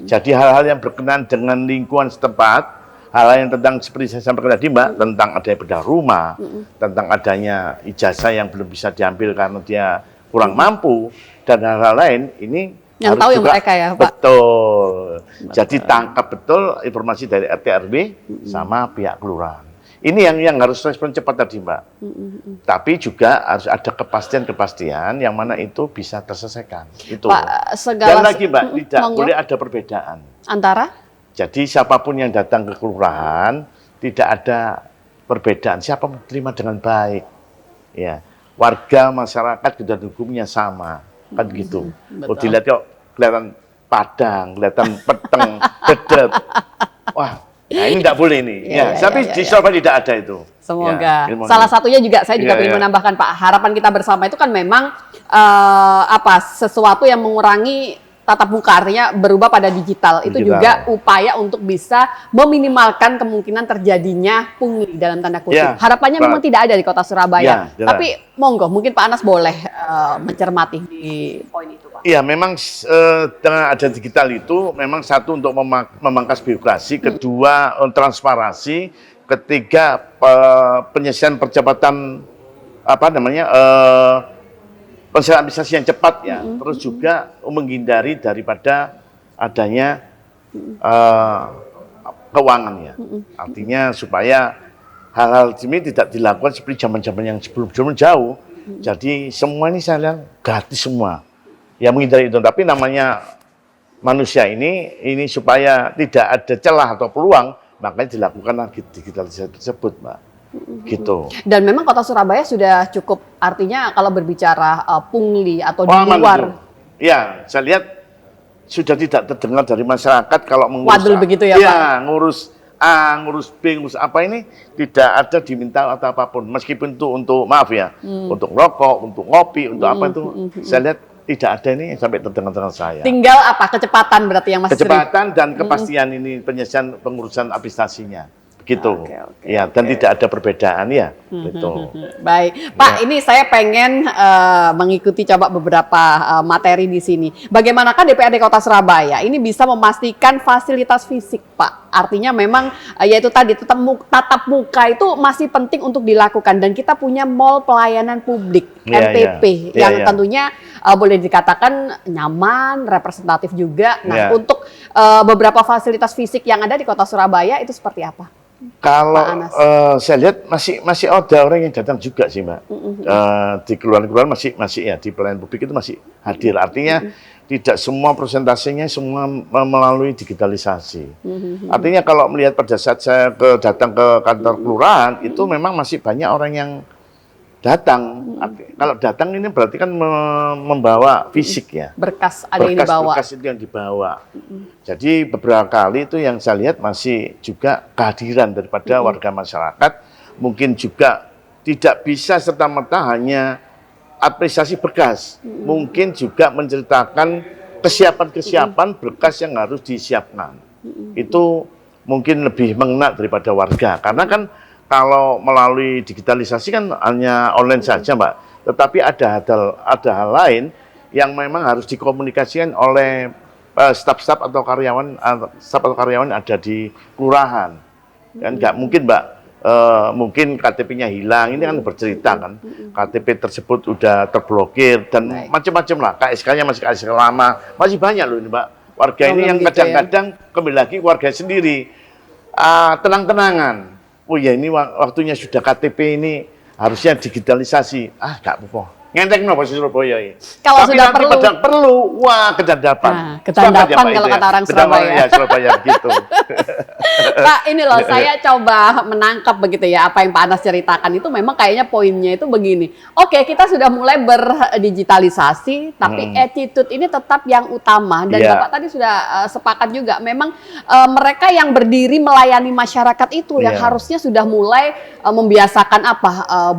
Jadi hal-hal yang berkenaan dengan lingkungan setempat, hal-hal yang tentang seperti saya sampaikan tadi Mbak, tentang adanya bedah rumah, tentang adanya ijazah yang belum bisa diambil karena dia kurang mampu, dan hal-hal lain, ini yang tahu yang mereka ya Pak. Betul. Jadi tangkap betul informasi dari RT RW sama pihak kelurahan. Ini yang harus respon cepat tadi, Mbak. Tapi juga harus ada kepastian yang mana itu bisa terselesaikan. Itu. Pak, segala dan lagi, Mbak, tidak monggo. boleh ada perbedaan. Antara? Jadi siapapun yang datang ke kelurahan tidak ada perbedaan. Siapa menerima dengan baik, ya. Warga masyarakat dan hukumnya sama, kan gitu. Kalau dilihat kok kelihatan padang, kelihatan peteng, dedet. Wah. Nah ini tidak boleh ini. Tapi di Surabaya tidak ada itu. Semoga. Salah satunya juga saya juga ingin menambahkan Pak, harapan kita bersama itu kan memang sesuatu yang mengurangi tatap muka, artinya berubah pada digital. Itu juga upaya untuk bisa meminimalkan kemungkinan terjadinya pungli dalam tanda kutip. Harapannya memang tidak ada di Kota Surabaya. Tapi monggo, mungkin Pak Anas boleh mencermati di poin itu, Pak. Iya, memang dengan ada digital itu memang satu untuk memangkas birokrasi, kedua transparansi, ketiga penyelesaian percepatan penyelesaian administrasi yang cepat ya, terus juga menghindari daripada adanya keuangan ya. Artinya supaya hal-hal ini tidak dilakukan seperti zaman-zaman yang sebelum jauh. Jadi semua ini saya lihat gratis semua. Ya menghindari itu, tapi namanya manusia ini supaya tidak ada celah atau peluang, makanya dilakukan lagi digitalisasi tersebut, Mbak. Gitu. Dan memang Kota Surabaya sudah cukup, artinya kalau berbicara pungli atau di luar. Ya, saya lihat sudah tidak terdengar dari masyarakat kalau mengurus wadul begitu ya, Pak? Ngurus A, ngurus B, ngurus apa ini tidak ada diminta atau apapun. Meskipun itu untuk maaf ya, untuk rokok, untuk ngopi, untuk apa itu, saya lihat tidak ada ini sampai terdengar dengan saya. Tinggal apa? Kecepatan berarti yang Mas Kecepatan dan kepastian ini penyelesaian pengurusan administrasinya. Begitu. Ya, dan tidak ada perbedaan ya. Gitu. Baik, Pak, ini saya pengen mengikuti coba beberapa materi di sini. Bagaimanakah DPRD Kota Surabaya ini bisa memastikan fasilitas fisik, Pak? Artinya memang yaitu tadi tatap muka itu masih penting untuk dilakukan, dan kita punya mall pelayanan publik MPP yang tentunya boleh dikatakan nyaman, representatif juga. Nah, untuk beberapa fasilitas fisik yang ada di Kota Surabaya itu seperti apa? Kalau saya lihat masih ada orang yang datang juga sih, Mbak. Di kelurahan-kelurahan masih ya, di pelayanan publik itu masih hadir. Artinya tidak semua persentasenya semua melalui digitalisasi. Artinya kalau melihat pada saat saya datang ke kantor kelurahan itu memang masih banyak orang yang datang. Kalau datang ini berarti kan membawa fisik ya. Berkas ada yang dibawa. Berkas itu yang dibawa. Jadi beberapa kali itu yang saya lihat masih juga kehadiran daripada warga masyarakat. Mungkin juga tidak bisa serta-merta hanya apresiasi berkas. Mungkin juga menceritakan kesiapan-kesiapan berkas yang harus disiapkan. Itu mungkin lebih mengena daripada warga. Karena kan kalau melalui digitalisasi kan hanya online saja, Mbak. Tetapi ada hal lain yang memang harus dikomunikasikan oleh staf-staf atau karyawan ada di kelurahan. Kan nggak mungkin, Mbak. Mungkin KTP-nya hilang, ini kan bercerita kan. KTP tersebut udah terblokir dan macam-macam lah. KSK-nya masih KSK lama, masih banyak loh ini, Mbak. Warga ini yang kadang-kadang kembali lagi warga sendiri tenang-tenangan. Oh ya, ini waktunya sudah KTP ini harusnya digitalisasi. Gak apa-apa. Ngentek no Pak Surabaya ini. Kalau tapi sudah perlu, wah kedandapan. Kedandapan kalau kata orang Surabaya. Ya, Surabaya gitu. Pak, ini loh saya coba menangkap begitu ya apa yang Pak Anas ceritakan itu memang kayaknya poinnya itu begini. Oke, kita sudah mulai berdigitalisasi, tapi attitude ini tetap yang utama, dan Bapak tadi sudah sepakat juga memang mereka yang berdiri melayani masyarakat itu yang harusnya sudah mulai membiasakan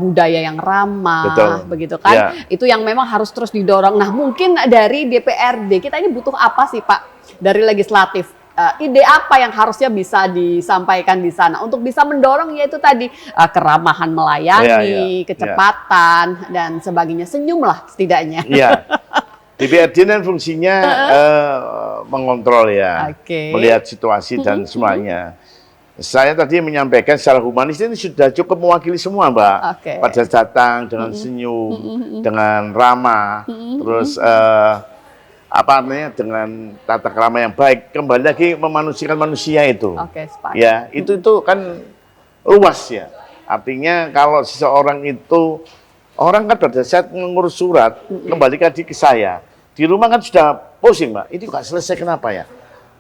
budaya yang ramah. Begitu kan. Itu yang memang harus terus didorong. Nah, mungkin dari DPRD kita ini butuh apa sih, Pak, dari legislatif? Ide apa yang harusnya bisa disampaikan di sana untuk bisa mendorong yaitu tadi keramahan melayani, kecepatan dan sebagainya, senyum lah setidaknya. Iya. DPRD dan fungsinya mengontrol ya, melihat situasi dan semuanya. Saya tadi menyampaikan secara humanis ini sudah cukup mewakili semua, Mbak. Pada datang dengan senyum, dengan ramah, terus dengan tata krama yang baik. Kembali lagi memanusiakan manusia itu. Ya, itu kan luas ya. Artinya kalau seseorang itu, orang kan pada saat mengurus surat, kembalikan ke saya. Di rumah kan sudah pusing, Mbak. Ini nggak selesai, kenapa ya?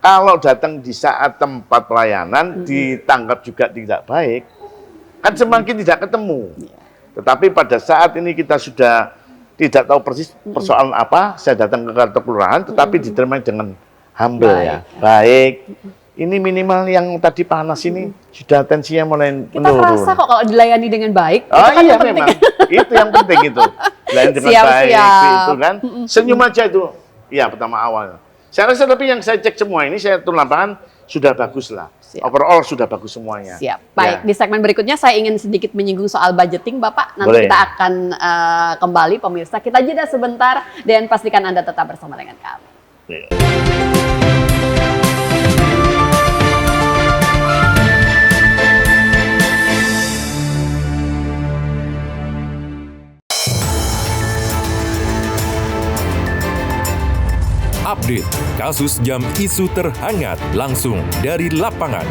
Kalau datang di saat tempat pelayanan, ditanggap juga tidak baik, kan semakin tidak ketemu. Tetapi pada saat ini kita sudah tidak tahu persis persoalan apa, saya datang ke kantor kelurahan, tetapi diterima dengan humble ya, baik. Ini minimal yang tadi panas ini sudah tensinya mulai menurun. Kita terasa kok kalau dilayani dengan baik. Oh itu kan iya penting. memang, itu yang penting itu. Dilayani dengan baik, itu kan. Senyum aja itu, iya pertama awal. Saya rasa tapi yang saya cek semua ini, saya turun lapangan, sudah bagus lah. Overall sudah bagus semuanya. Siap. Baik, di segmen berikutnya saya ingin sedikit menyinggung soal budgeting, Bapak. Nanti Boleh. kita akan kembali, pemirsa. Kita jeda sebentar dan pastikan Anda tetap bersama dengan kami. Update kasus jam isu terhangat langsung dari lapangan.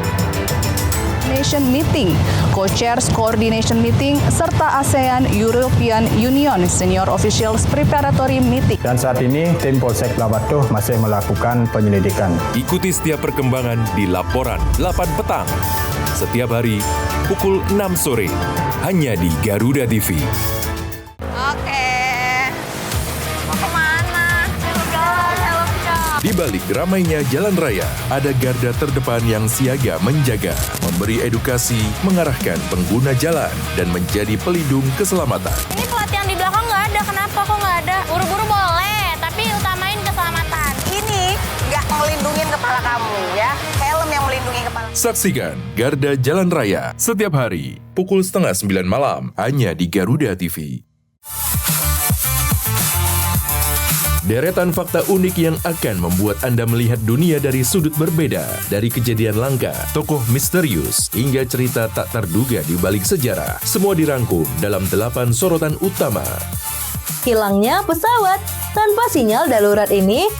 Nation Meeting, Co-Chairs Coordination Meeting, serta ASEAN European Union Senior Officials Preparatory Meeting. Dan saat ini tim Polsek Labatuh masih melakukan penyelidikan. Ikuti setiap perkembangan di laporan 8 petang. Setiap hari pukul 6 sore hanya di Garuda TV. Di balik ramainya jalan raya, ada garda terdepan yang siaga menjaga, memberi edukasi, mengarahkan pengguna jalan, dan menjadi pelindung keselamatan. Ini pelatihan di belakang nggak ada, kenapa kok nggak ada? Buru-buru boleh, tapi utamain keselamatan. Ini nggak melindungi kepala kamu ya, helm yang melindungi kepala. Saksikan Garda Jalan Raya setiap hari, pukul 8:30 malam, hanya di Garuda TV. Deretan fakta unik yang akan membuat Anda melihat dunia dari sudut berbeda, dari kejadian langka, tokoh misterius, hingga cerita tak terduga di balik sejarah. Semua dirangkum dalam 8 sorotan utama. Hilangnya pesawat tanpa sinyal darurat ini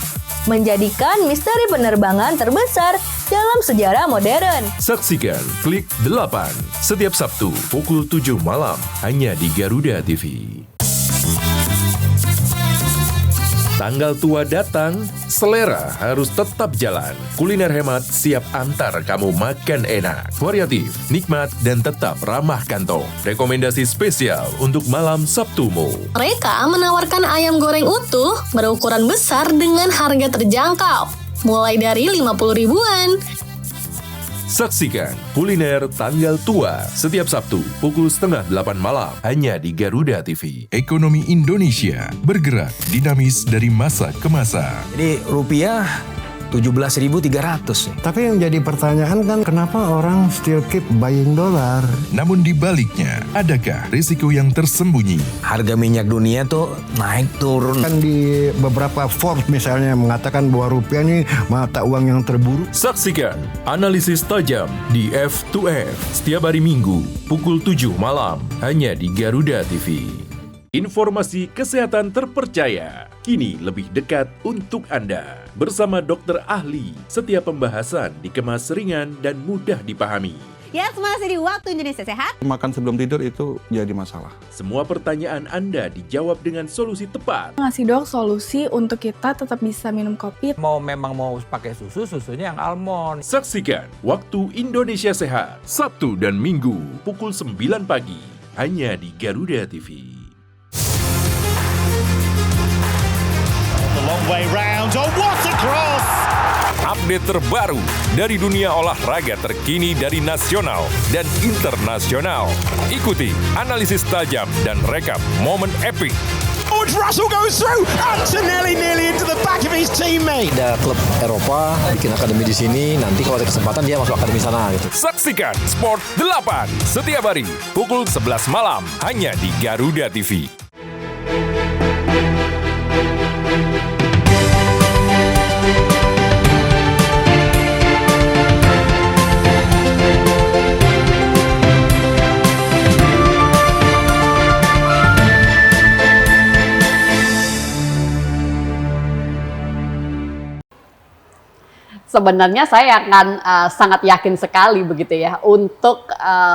menjadikan misteri penerbangan terbesar dalam sejarah modern. Saksikan Klik 8 setiap Sabtu pukul 7 malam hanya di Garuda TV. Tanggal tua datang, selera harus tetap jalan. Kuliner hemat siap antar kamu makan enak, variatif, nikmat, dan tetap ramah kantong. Rekomendasi spesial untuk malam Sabtumu. Mereka menawarkan ayam goreng utuh berukuran besar dengan harga terjangkau, mulai dari 50 ribuan. Saksikan Kuliner Tanggal Tua setiap Sabtu pukul 7:30 malam hanya di Garuda TV. Ekonomi Indonesia bergerak dinamis dari masa ke masa. Jadi rupiah 17.300. Tapi yang jadi pertanyaan kan kenapa orang still keep buying dolar? Namun di baliknya, adakah risiko yang tersembunyi? Harga minyak dunia tuh naik turun. Kan di beberapa Forbes misalnya mengatakan bahwa rupiah ini mata uang yang terburuk. Saksikan analisis tajam di F2F setiap hari Minggu pukul 7 malam hanya di Garuda TV. Informasi kesehatan terpercaya kini lebih dekat untuk Anda. Bersama dokter ahli, setiap pembahasan dikemas ringan dan mudah dipahami. Ya, masih di Waktu Indonesia Sehat. Makan sebelum tidur itu jadi masalah. Semua pertanyaan Anda dijawab dengan solusi tepat. Ngasih dok solusi untuk kita tetap bisa minum kopi. Memang mau pakai susu, susunya yang almond. Saksikan Waktu Indonesia Sehat, Sabtu dan Minggu pukul 9 pagi, hanya di Garuda TV. Long way round. Oh, what a cross! Update terbaru dari dunia olahraga terkini dari nasional dan internasional. Ikuti analisis tajam dan rekap momen epik. George Russell goes through. Antonelli nearly into the back of his teammate. Ada klub Eropa bikin akademi di sini. Nanti kalau ada kesempatan dia masuk akademi sana gitu. Saksikan Sport 8 setiap hari pukul 11 malam hanya di Garuda TV. sebenarnya saya akan sangat yakin sekali begitu ya untuk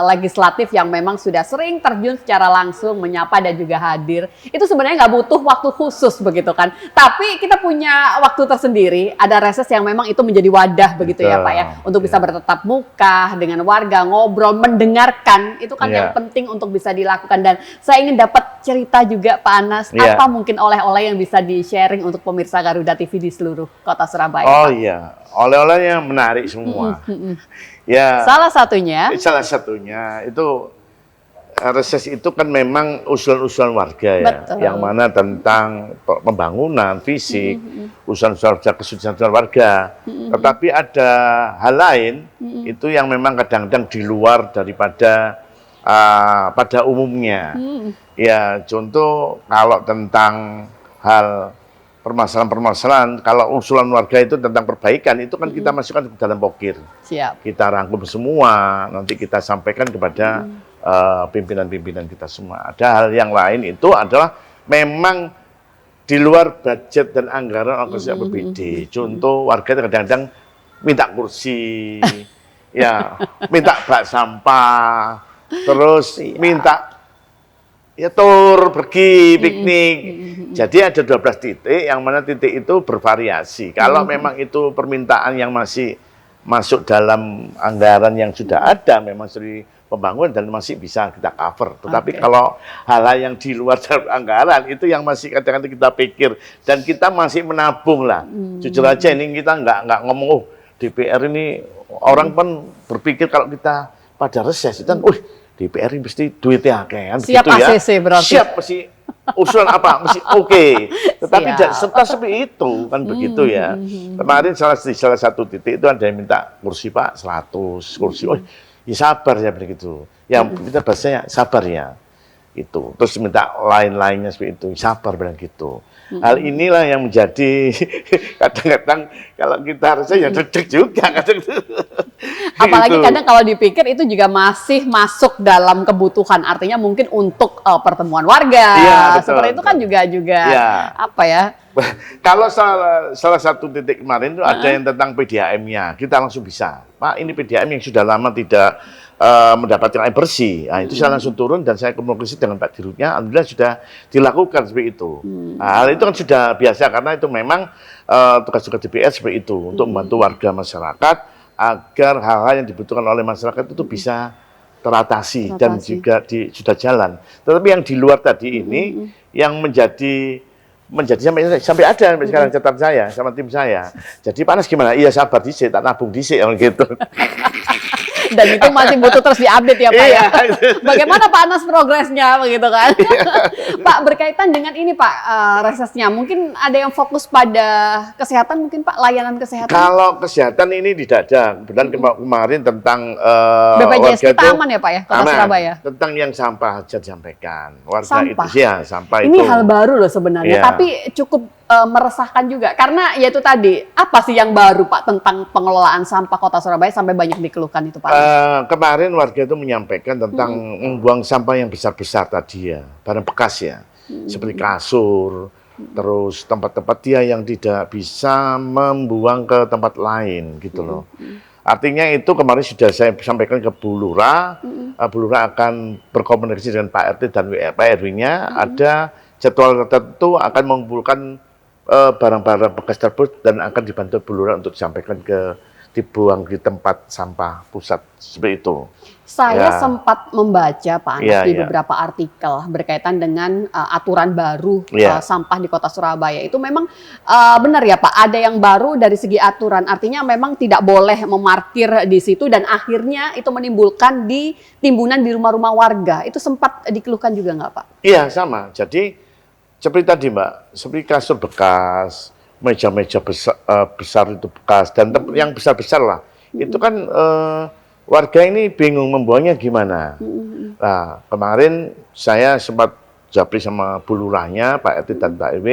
legislatif yang memang sudah sering terjun secara langsung menyapa dan juga hadir. Itu sebenarnya nggak butuh waktu khusus begitu kan. Tapi kita punya waktu tersendiri, ada reses yang memang itu menjadi wadah begitu ya Pak ya. Untuk bisa bertatap muka dengan warga, ngobrol, mendengarkan. Itu kan yang penting untuk bisa dilakukan. Dan saya ingin dapat cerita juga Pak Anas, apa mungkin oleh-oleh yang bisa di-sharing untuk pemirsa Garuda TV di seluruh kota Surabaya? Oh iya, oleh-olehnya menarik semua. Ya. Salah satunya itu reses itu kan memang usulan-usulan warga ya, yang mana tentang pembangunan fisik, usulan-usulan kesusahan warga. Tetapi ada hal lain itu yang memang kadang-kadang di luar daripada pada umumnya. Ya, contoh kalau tentang hal permasalahan-permasalahan, kalau usulan warga itu tentang perbaikan, itu kan kita masukkan ke dalam pokir. Siap. Kita rangkum semua, nanti kita sampaikan kepada pimpinan-pimpinan kita semua. Ada hal yang lain itu adalah memang di luar budget dan anggaran organisasi APBD. Contoh warga kadang-kadang minta kursi, ya, minta bak sampah, terus minta ya tur, pergi, piknik. Jadi ada 12 titik, yang mana titik itu bervariasi. Kalau memang itu permintaan yang masih masuk dalam anggaran yang sudah ada, memang dari pembangunan dan masih bisa kita cover. Tetapi kalau hal-hal yang di luar anggaran, itu yang masih kadang-kadang kita pikir. Dan kita masih menabung lah. Jujur aja ini kita nggak ngomong, oh DPR ini, orang pun berpikir kalau kita pada reses, itu kan, DPR ini mesti duitnya kan, siap begitu ya. ACC berarti. Siap, mesti usulan apa, mesti oke. Tetapi tidak serta seperti itu, kan begitu ya. Kemarin salah satu titik itu ada yang minta kursi Pak 100 kursi. Oh, ya sabar ya begitu. Yang kita bahasanya sabar ya. Itu. Terus minta lain-lainnya seperti itu, sabar bilang gitu. Hal inilah yang menjadi kadang-kadang kalau kita harusnya ya deg-deg juga kadang. Apalagi kadang kalau dipikir itu juga masih masuk dalam kebutuhan, artinya mungkin untuk pertemuan warga, seperti itu kan juga apa ya? Kalau salah satu titik kemarin itu ada yang tentang PDAM-nya, kita langsung bisa, Pak ini PDAM yang sudah lama tidak mendapatkan air bersih. Nah, itu saya langsung turun dan saya komunikasi dengan Pak Dirutnya, alhamdulillah sudah dilakukan seperti itu. Nah, hal itu kan sudah biasa karena itu memang tugas-tugas DPR seperti itu untuk membantu warga masyarakat agar hal-hal yang dibutuhkan oleh masyarakat itu bisa teratasi dan juga sudah jalan. Tetapi yang di luar tadi ini yang menjadi sampai ada sampai sekarang catatan saya sama tim saya. Jadi panas gimana? Iya sabar dhisik, tak nabung dhisik gitu. Dan itu masih butuh terus diupdate ya Pak ya. Bagaimana Pak Anas progresnya begitu kan? Pak, berkaitan dengan ini Pak, resesnya mungkin ada yang fokus pada kesehatan mungkin Pak, layanan kesehatan. Kalau kesehatan ini tidak ada. Kebetulan kemarin tentang BPJS warga kita itu aman ya Pak ya, Kota Surabaya. Tentang yang sampah aja disampaikan. Warga sampah. Itu ya, sampah ini itu. hal baru loh sebenarnya, tapi cukup meresahkan juga karena yaitu tadi apa sih yang baru Pak tentang pengelolaan sampah Kota Surabaya sampai banyak dikeluhkan itu Pak? Kemarin warga itu menyampaikan tentang membuang sampah yang besar-besar tadi ya, barang bekas ya, seperti kasur, terus tempat-tempat dia yang tidak bisa membuang ke tempat lain gitu loh. Artinya itu kemarin sudah saya sampaikan ke Bu Lurah, Bu Lurah akan berkomunikasi dengan Pak RT dan Pak RW-nya, ada jadwal tertentu akan mengumpulkan barang-barang bekas tersebut dan akan dibantu Bu Lurah untuk disampaikan dibuang di tempat sampah pusat seperti itu. Saya sempat membaca Pak Anas di ya. beberapa artikel berkaitan dengan aturan baru sampah di Kota Surabaya. Itu memang benar ya Pak, ada yang baru dari segi aturan. Artinya memang tidak boleh memarkir di situ dan akhirnya itu menimbulkan timbunan di rumah-rumah warga. Itu sempat dikeluhkan juga nggak Pak? Iya sama. Jadi seperti tadi Mbak, seperti kasur bekas, meja-meja besar itu bekas dan yang besar-besar lah. Itu kan warga ini bingung membuangnya gimana. Nah, kemarin saya sempat japri sama Bu Lurahnya, Pak RT dan Pak RW,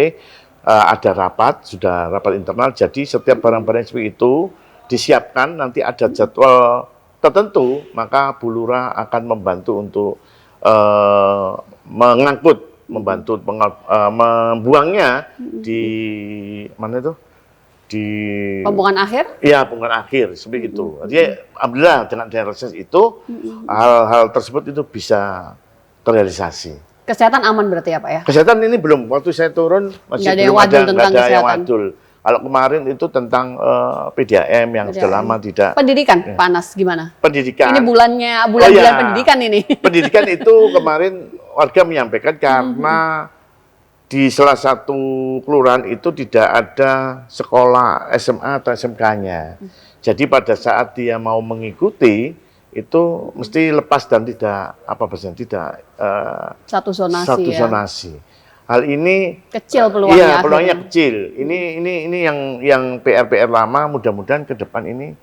ada rapat, sudah rapat internal, jadi setiap barang-barang seperti itu disiapkan, nanti ada jadwal tertentu, maka Bu Lurah akan membantu untuk membuangnya di mana itu? di pembuangan akhir? Iya, pembuangan akhir seperti itu. Jadi alhamdulillah dengan adanya reses itu hal-hal tersebut itu bisa terrealisasi. Kesehatan aman berarti ya Pak ya? Kesehatan ini belum, waktu saya turun masih belum ada yang wadul. Kalau kemarin itu tentang PDAM yang sudah lama tidak. Pendidikan, Panas gimana? Pendidikan. Ini bulan pendidikan ini. Pendidikan itu kemarin warga menyampaikan karena di salah satu kelurahan itu tidak ada sekolah SMA atau SMK-nya. Jadi pada saat dia mau mengikuti itu mesti lepas dan tidak satu zonasi. Hal ini kecil peluangnya. Iya, peluangnya kecil. Ini yang PR lama, mudah-mudahan ke depan ini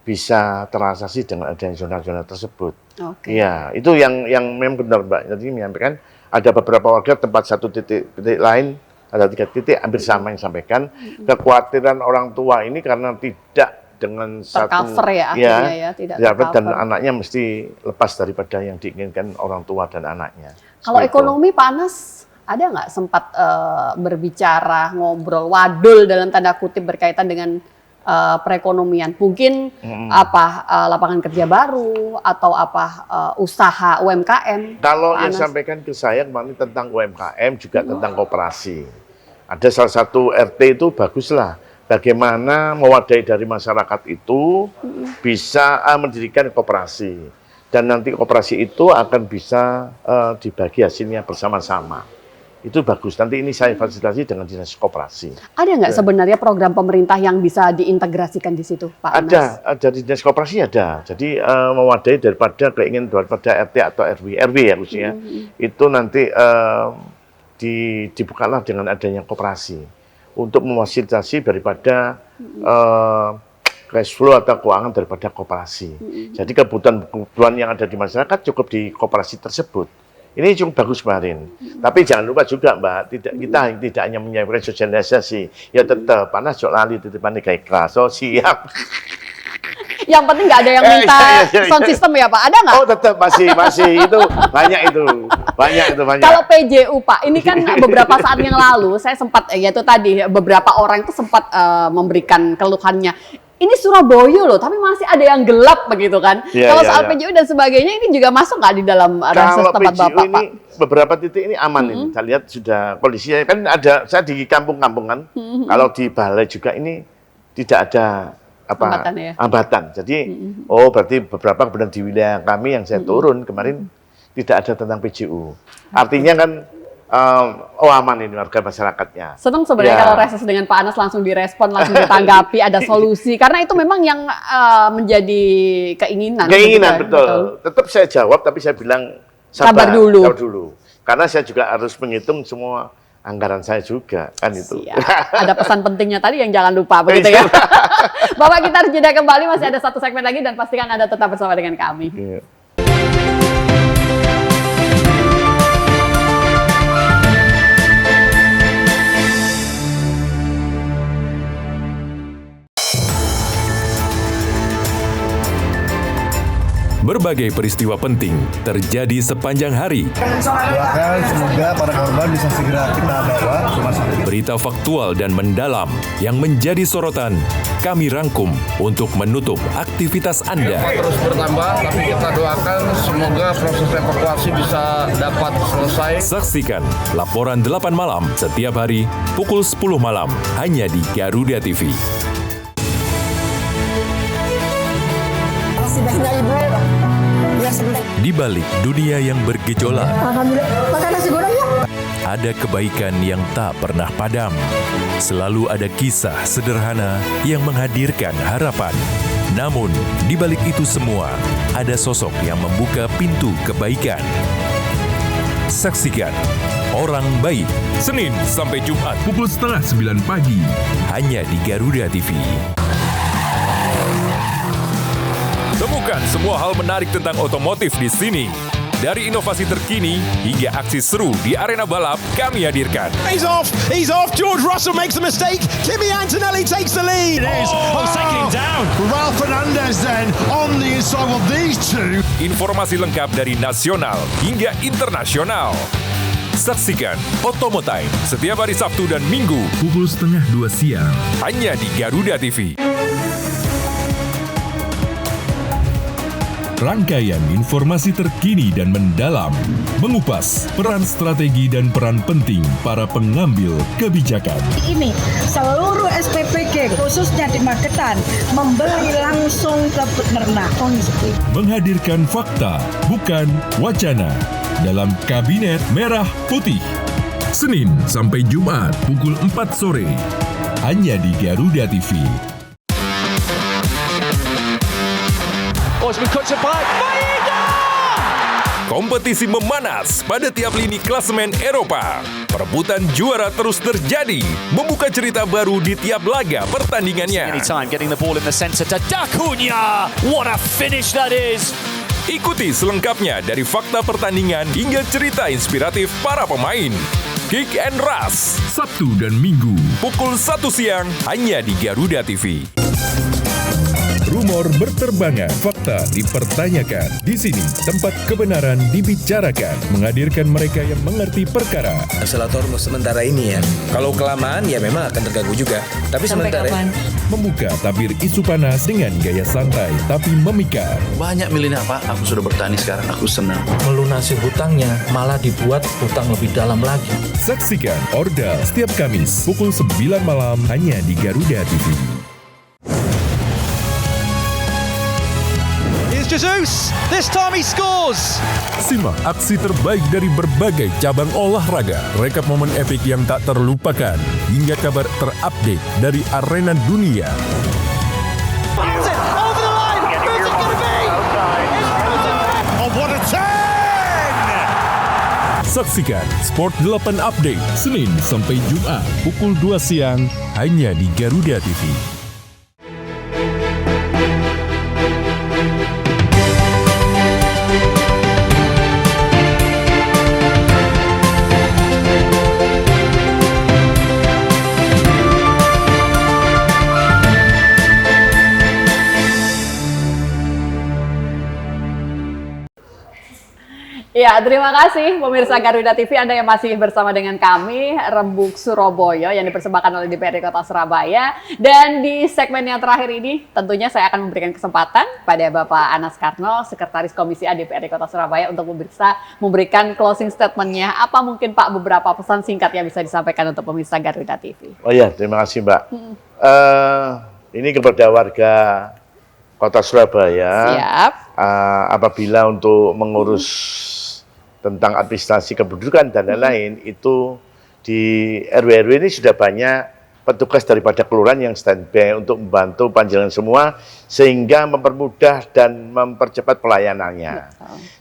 bisa terrealisasi dengan adanya zona-zona tersebut. Iya, itu yang memang benar Mbak. Jadi menyampaikan ada beberapa warga tempat satu titik lain, ada 3 titik hampir sama yang disampaikan. Kekhawatiran orang tua ini karena tidak dengan tercover ya akhirnya tidak dan anaknya mesti lepas daripada yang diinginkan orang tua dan anaknya. Kalau ekonomi Panas ada nggak sempat berbicara, ngobrol, wadul dalam tanda kutip berkaitan dengan perekonomian? Mungkin lapangan kerja baru atau usaha UMKM? Kalau yang sampaikan ke saya kemarin tentang UMKM juga tentang koperasi. Ada salah satu RT itu baguslah. Bagaimana mewadahi dari masyarakat itu bisa mendirikan koperasi. Dan nanti koperasi itu akan bisa dibagi hasilnya bersama-sama. Itu bagus. Nanti ini saya fasilitasi dengan dinas koperasi. Ada nggak sebenarnya program pemerintah yang bisa diintegrasikan di situ, Pak Anas? Ada di dinas koperasi ada. Jadi mewadahi daripada RT atau RW ya khususnya, itu nanti dibukalah dengan adanya koperasi untuk memfasilitasi daripada cash flow atau keuangan daripada koperasi. Jadi kebutuhan yang ada di masyarakat cukup di koperasi tersebut. Ini cukup bagus kemarin. Tapi jangan lupa juga Mbak, kita tidak hanya menyampaikan sosialisasi. Ya tetap, Panas jok lali titipan kayak kelas. So siap. Yang penting nggak ada yang minta sound system ya Pak? Ada nggak? Oh tetap masih itu banyak itu. Kalau PJU Pak, ini kan beberapa saat yang lalu saya sempat yaitu tadi beberapa orang itu sempat memberikan keluhannya. Ini Surabaya loh, tapi masih ada yang gelap begitu kan. Kalau soal PJU dan sebagainya ini juga masuk nggak di dalam reses tempat Bapak, Pak? Beberapa titik ini aman ini. Saya lihat sudah kondisinya kan ada, saya di kampung-kampung kan. Kalau di balai juga ini tidak ada hambatan. Jadi berarti beberapa kemudian di wilayah kami yang saya turun kemarin tidak ada tentang PJU. Artinya kan aman ini warga masyarakatnya. Senang sebenarnya kalau reses dengan Pak Anas langsung direspon, langsung ditanggapi, ada solusi. Karena itu memang yang menjadi keinginan. Betul. Tetap saya jawab, tapi saya bilang sabar dulu. Karena saya juga harus menghitung semua anggaran saya juga, kan itu. Ada pesan pentingnya tadi yang jangan lupa, begitu ya. Bapak, kita harus jeda kembali, masih ada satu segmen lagi dan pastikan Anda tetap bersama dengan kami. Berbagai peristiwa penting terjadi sepanjang hari. Doakan semoga para korban bisa segera kita bawa ke rumah sakit. Berita faktual dan mendalam yang menjadi sorotan kami rangkum untuk menutup aktivitas Anda. Terus bertambah, tapi kita doakan semoga proses evakuasi bisa dapat selesai. Saksikan laporan 8 malam setiap hari pukul 10 malam hanya di Garuda TV. Di balik dunia yang bergejolak, makan nasi goreng ya. Ada kebaikan yang tak pernah padam. Selalu ada kisah sederhana yang menghadirkan harapan. Namun, di balik itu semua, ada sosok yang membuka pintu kebaikan. Saksikan Orang Baik, Senin sampai Jumat pukul 8:30 pagi, hanya di Garuda TV. Temukan semua hal menarik tentang otomotif di sini. Dari inovasi terkini hingga aksi seru di arena balap, kami hadirkan. He's off. George Russell makes a mistake. Kimi Antonelli takes the lead. It is. Taking him down. Ralph Fernandez then on the inside of these two. Informasi lengkap dari nasional hingga internasional. Saksikan Otomo Time setiap hari Sabtu dan Minggu pukul 1:30 siang hanya di Garuda TV. Rangkaian informasi terkini dan mendalam, mengupas peran strategi dan peran penting para pengambil kebijakan. Ini seluruh SPPG khususnya di Magetan membeli langsung ke peternak. Menghadirkan fakta, bukan wacana, dalam Kabinet Merah Putih. Senin sampai Jumat pukul 4 sore, hanya di Garuda TV. Kompetisi memanas pada tiap lini klasemen Eropa. Perebutan juara terus terjadi, membuka cerita baru di tiap laga pertandingannya. Ikuti selengkapnya dari fakta pertandingan hingga cerita inspiratif para pemain. Kick and Rush, Sabtu dan Minggu, pukul 1 siang, hanya di Garuda TV. Rumor berterbangan, fakta dipertanyakan. Di sini tempat kebenaran dibicarakan, menghadirkan mereka yang mengerti perkara. Esalator sementara ini ya. Kalau kelamaan ya memang akan terganggu juga. Tapi Sampai sementara kapan? Membuka tabir isu panas dengan gaya santai tapi memikat. Banyak milenial Pak, aku sudah bertani sekarang, aku senang. Melunasi hutangnya malah dibuat hutang lebih dalam lagi. Saksikan Ordal setiap Kamis pukul 9 malam hanya di Garuda TV. Jesus, this time he scores. Simak aksi terbaik dari berbagai cabang olahraga, rekap momen epik yang tak terlupakan, hingga kabar terupdate dari arena dunia. Oh, what a turn! Saksikan Sport 8 Update Senin sampai Jumat pukul 2 siang hanya di Garuda TV. Ya, terima kasih pemirsa Garuda TV Anda yang masih bersama dengan kami, Rembuk Surabaya yang dipersembahkan oleh DPRD Kota Surabaya. Dan di segmen yang terakhir ini tentunya saya akan memberikan kesempatan pada Bapak Anas Karno, Sekretaris Komisi A DPRD Kota Surabaya untuk bisa memberikan closing statement-nya. Apa mungkin Pak beberapa pesan singkat yang bisa disampaikan untuk pemirsa Garuda TV? Oh ya, terima kasih Mbak. Ini kepada warga Kota Surabaya. Siap. Apabila untuk mengurus tentang administrasi kependudukan dan lain-lain, itu di RW-RW ini sudah banyak petugas daripada kelurahan yang standby untuk membantu panjenengan semua, sehingga mempermudah dan mempercepat pelayanannya.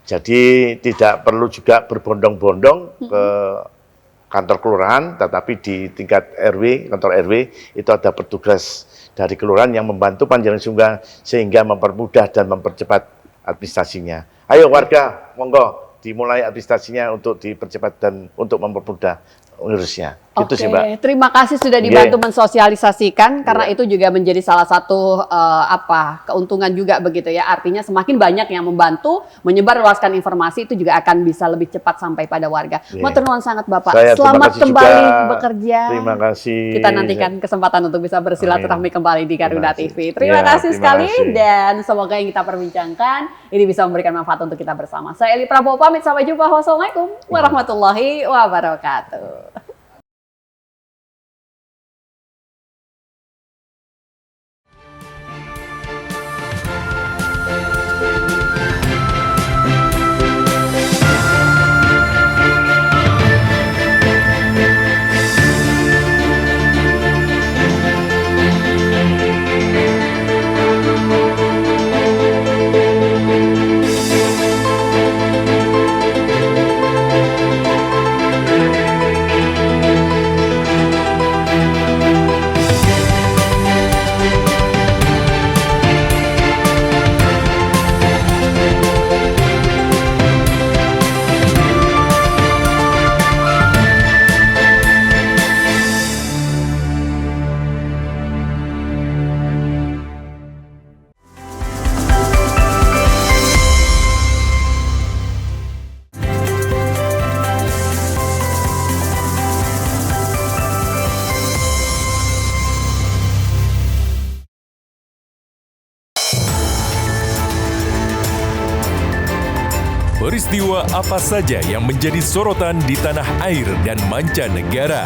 Jadi tidak perlu juga berbondong-bondong ke kantor kelurahan, tetapi di tingkat RW, kantor RW, itu ada petugas dari kelurahan yang membantu panjenengan semua, sehingga mempermudah dan mempercepat administrasinya. Ayo warga, monggo dimulai administrasinya untuk dipercepat dan untuk mempermudah ngurusnya. Gitu sih, Mbak. Terima kasih sudah dibantu mensosialisasikan, karena itu juga menjadi salah satu keuntungan juga begitu ya. Artinya semakin banyak yang membantu menyebarluaskan informasi, itu juga akan bisa lebih cepat sampai pada warga. Matur nuwun sangat Bapak. Selamat kembali bekerja. Terima kasih. Kita nantikan kesempatan untuk bisa bersilaturahmi kembali di Garuda TV. Terima kasih sekali dan semoga yang kita perbincangkan ini bisa memberikan manfaat untuk kita bersama. Saya Eli Prabowo pamit, sampai jumpa. Wassalamualaikum warahmatullahi wabarakatuh. Peristiwa apa saja yang menjadi sorotan di tanah air dan mancanegara?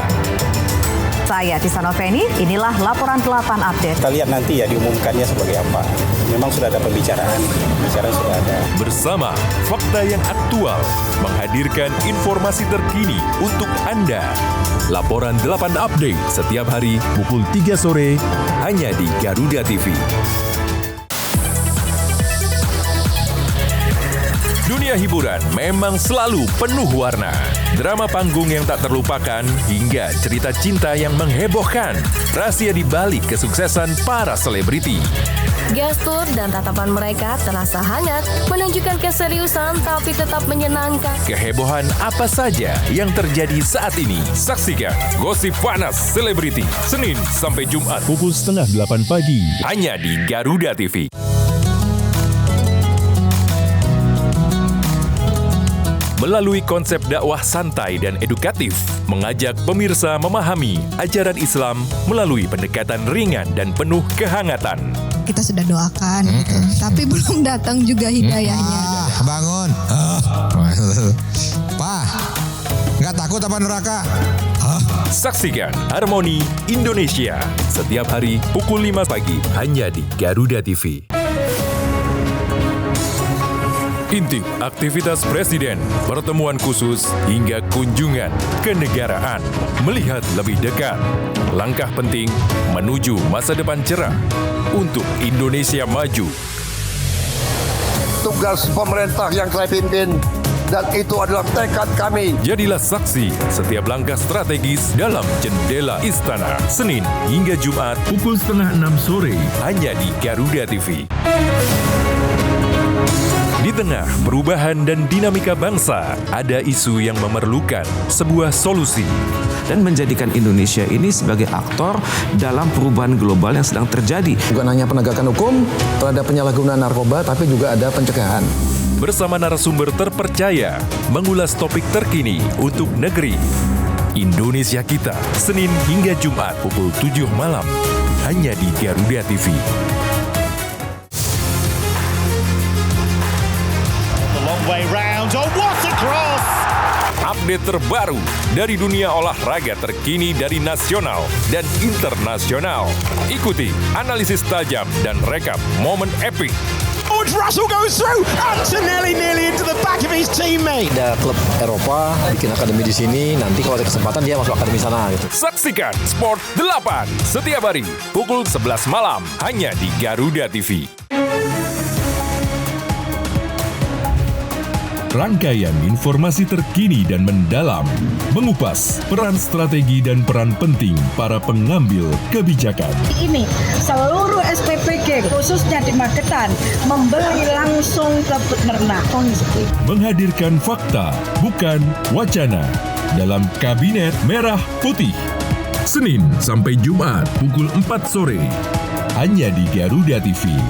Saya Tisano Feni, inilah laporan 8 update. Kita lihat nanti ya diumumkannya sebagai apa. Memang sudah ada pembicaraan sudah ada. Bersama fakta yang aktual, menghadirkan informasi terkini untuk Anda. Laporan 8 update setiap hari pukul 3 sore, hanya di Garuda TV. Dunia hiburan memang selalu penuh warna. Drama panggung yang tak terlupakan hingga cerita cinta yang menghebohkan. Rahasia di balik kesuksesan para selebriti. Gestur dan tatapan mereka terasa hangat, menunjukkan keseriusan tapi tetap menyenangkan. Kehebohan apa saja yang terjadi saat ini? Saksikan Gosip Panas Selebriti, Senin sampai Jumat pukul 7:30 pagi. Hanya di Garuda TV. Melalui konsep dakwah santai dan edukatif, mengajak pemirsa memahami ajaran Islam melalui pendekatan ringan dan penuh kehangatan. Kita sudah doakan, gitu. Tapi belum datang juga hidayahnya. Bangun. Pak, nggak takut apa neraka? Saksikan Harmoni Indonesia setiap hari pukul 5 pagi hanya di Garuda TV. Intip aktivitas Presiden, pertemuan khusus, hingga kunjungan kenegaraan. Melihat lebih dekat, langkah penting menuju masa depan cerah untuk Indonesia maju. Tugas pemerintah yang saya pimpin, dan itu adalah tekad kami. Jadilah saksi setiap langkah strategis dalam Jendela Istana. Senin hingga Jumat pukul 5:30 sore hanya di Garuda TV. Di tengah perubahan dan dinamika bangsa, ada isu yang memerlukan sebuah solusi. Dan menjadikan Indonesia ini sebagai aktor dalam perubahan global yang sedang terjadi. Bukan hanya penegakan hukum terhadap penyalahgunaan narkoba, tapi juga ada pencegahan. Bersama narasumber terpercaya, mengulas topik terkini untuk negeri. Indonesia Kita, Senin hingga Jumat pukul 7 malam. Hanya di Garuda TV. Way round. Oh, what a cross! Update terbaru dari dunia olahraga terkini dari nasional dan internasional. Ikuti analisis tajam dan rekap momen epik. George Russell goes through. Antonelli nearly into the back of his teammate. Ada klub Eropa bikin akademi di sini. Nanti kalau ada kesempatan dia masuk akademi sana gitu. Saksikan Sport 8 setiap hari pukul 11 malam hanya di Garuda TV. Rangkaian informasi terkini dan mendalam, mengupas peran strategi dan peran penting para pengambil kebijakan. Ini seluruh SPPG khususnya di Magetan membeli langsung ke peternak. Menghadirkan fakta, bukan wacana, dalam Kabinet Merah Putih. Senin sampai Jumat pukul 4 sore, hanya di Garuda TV.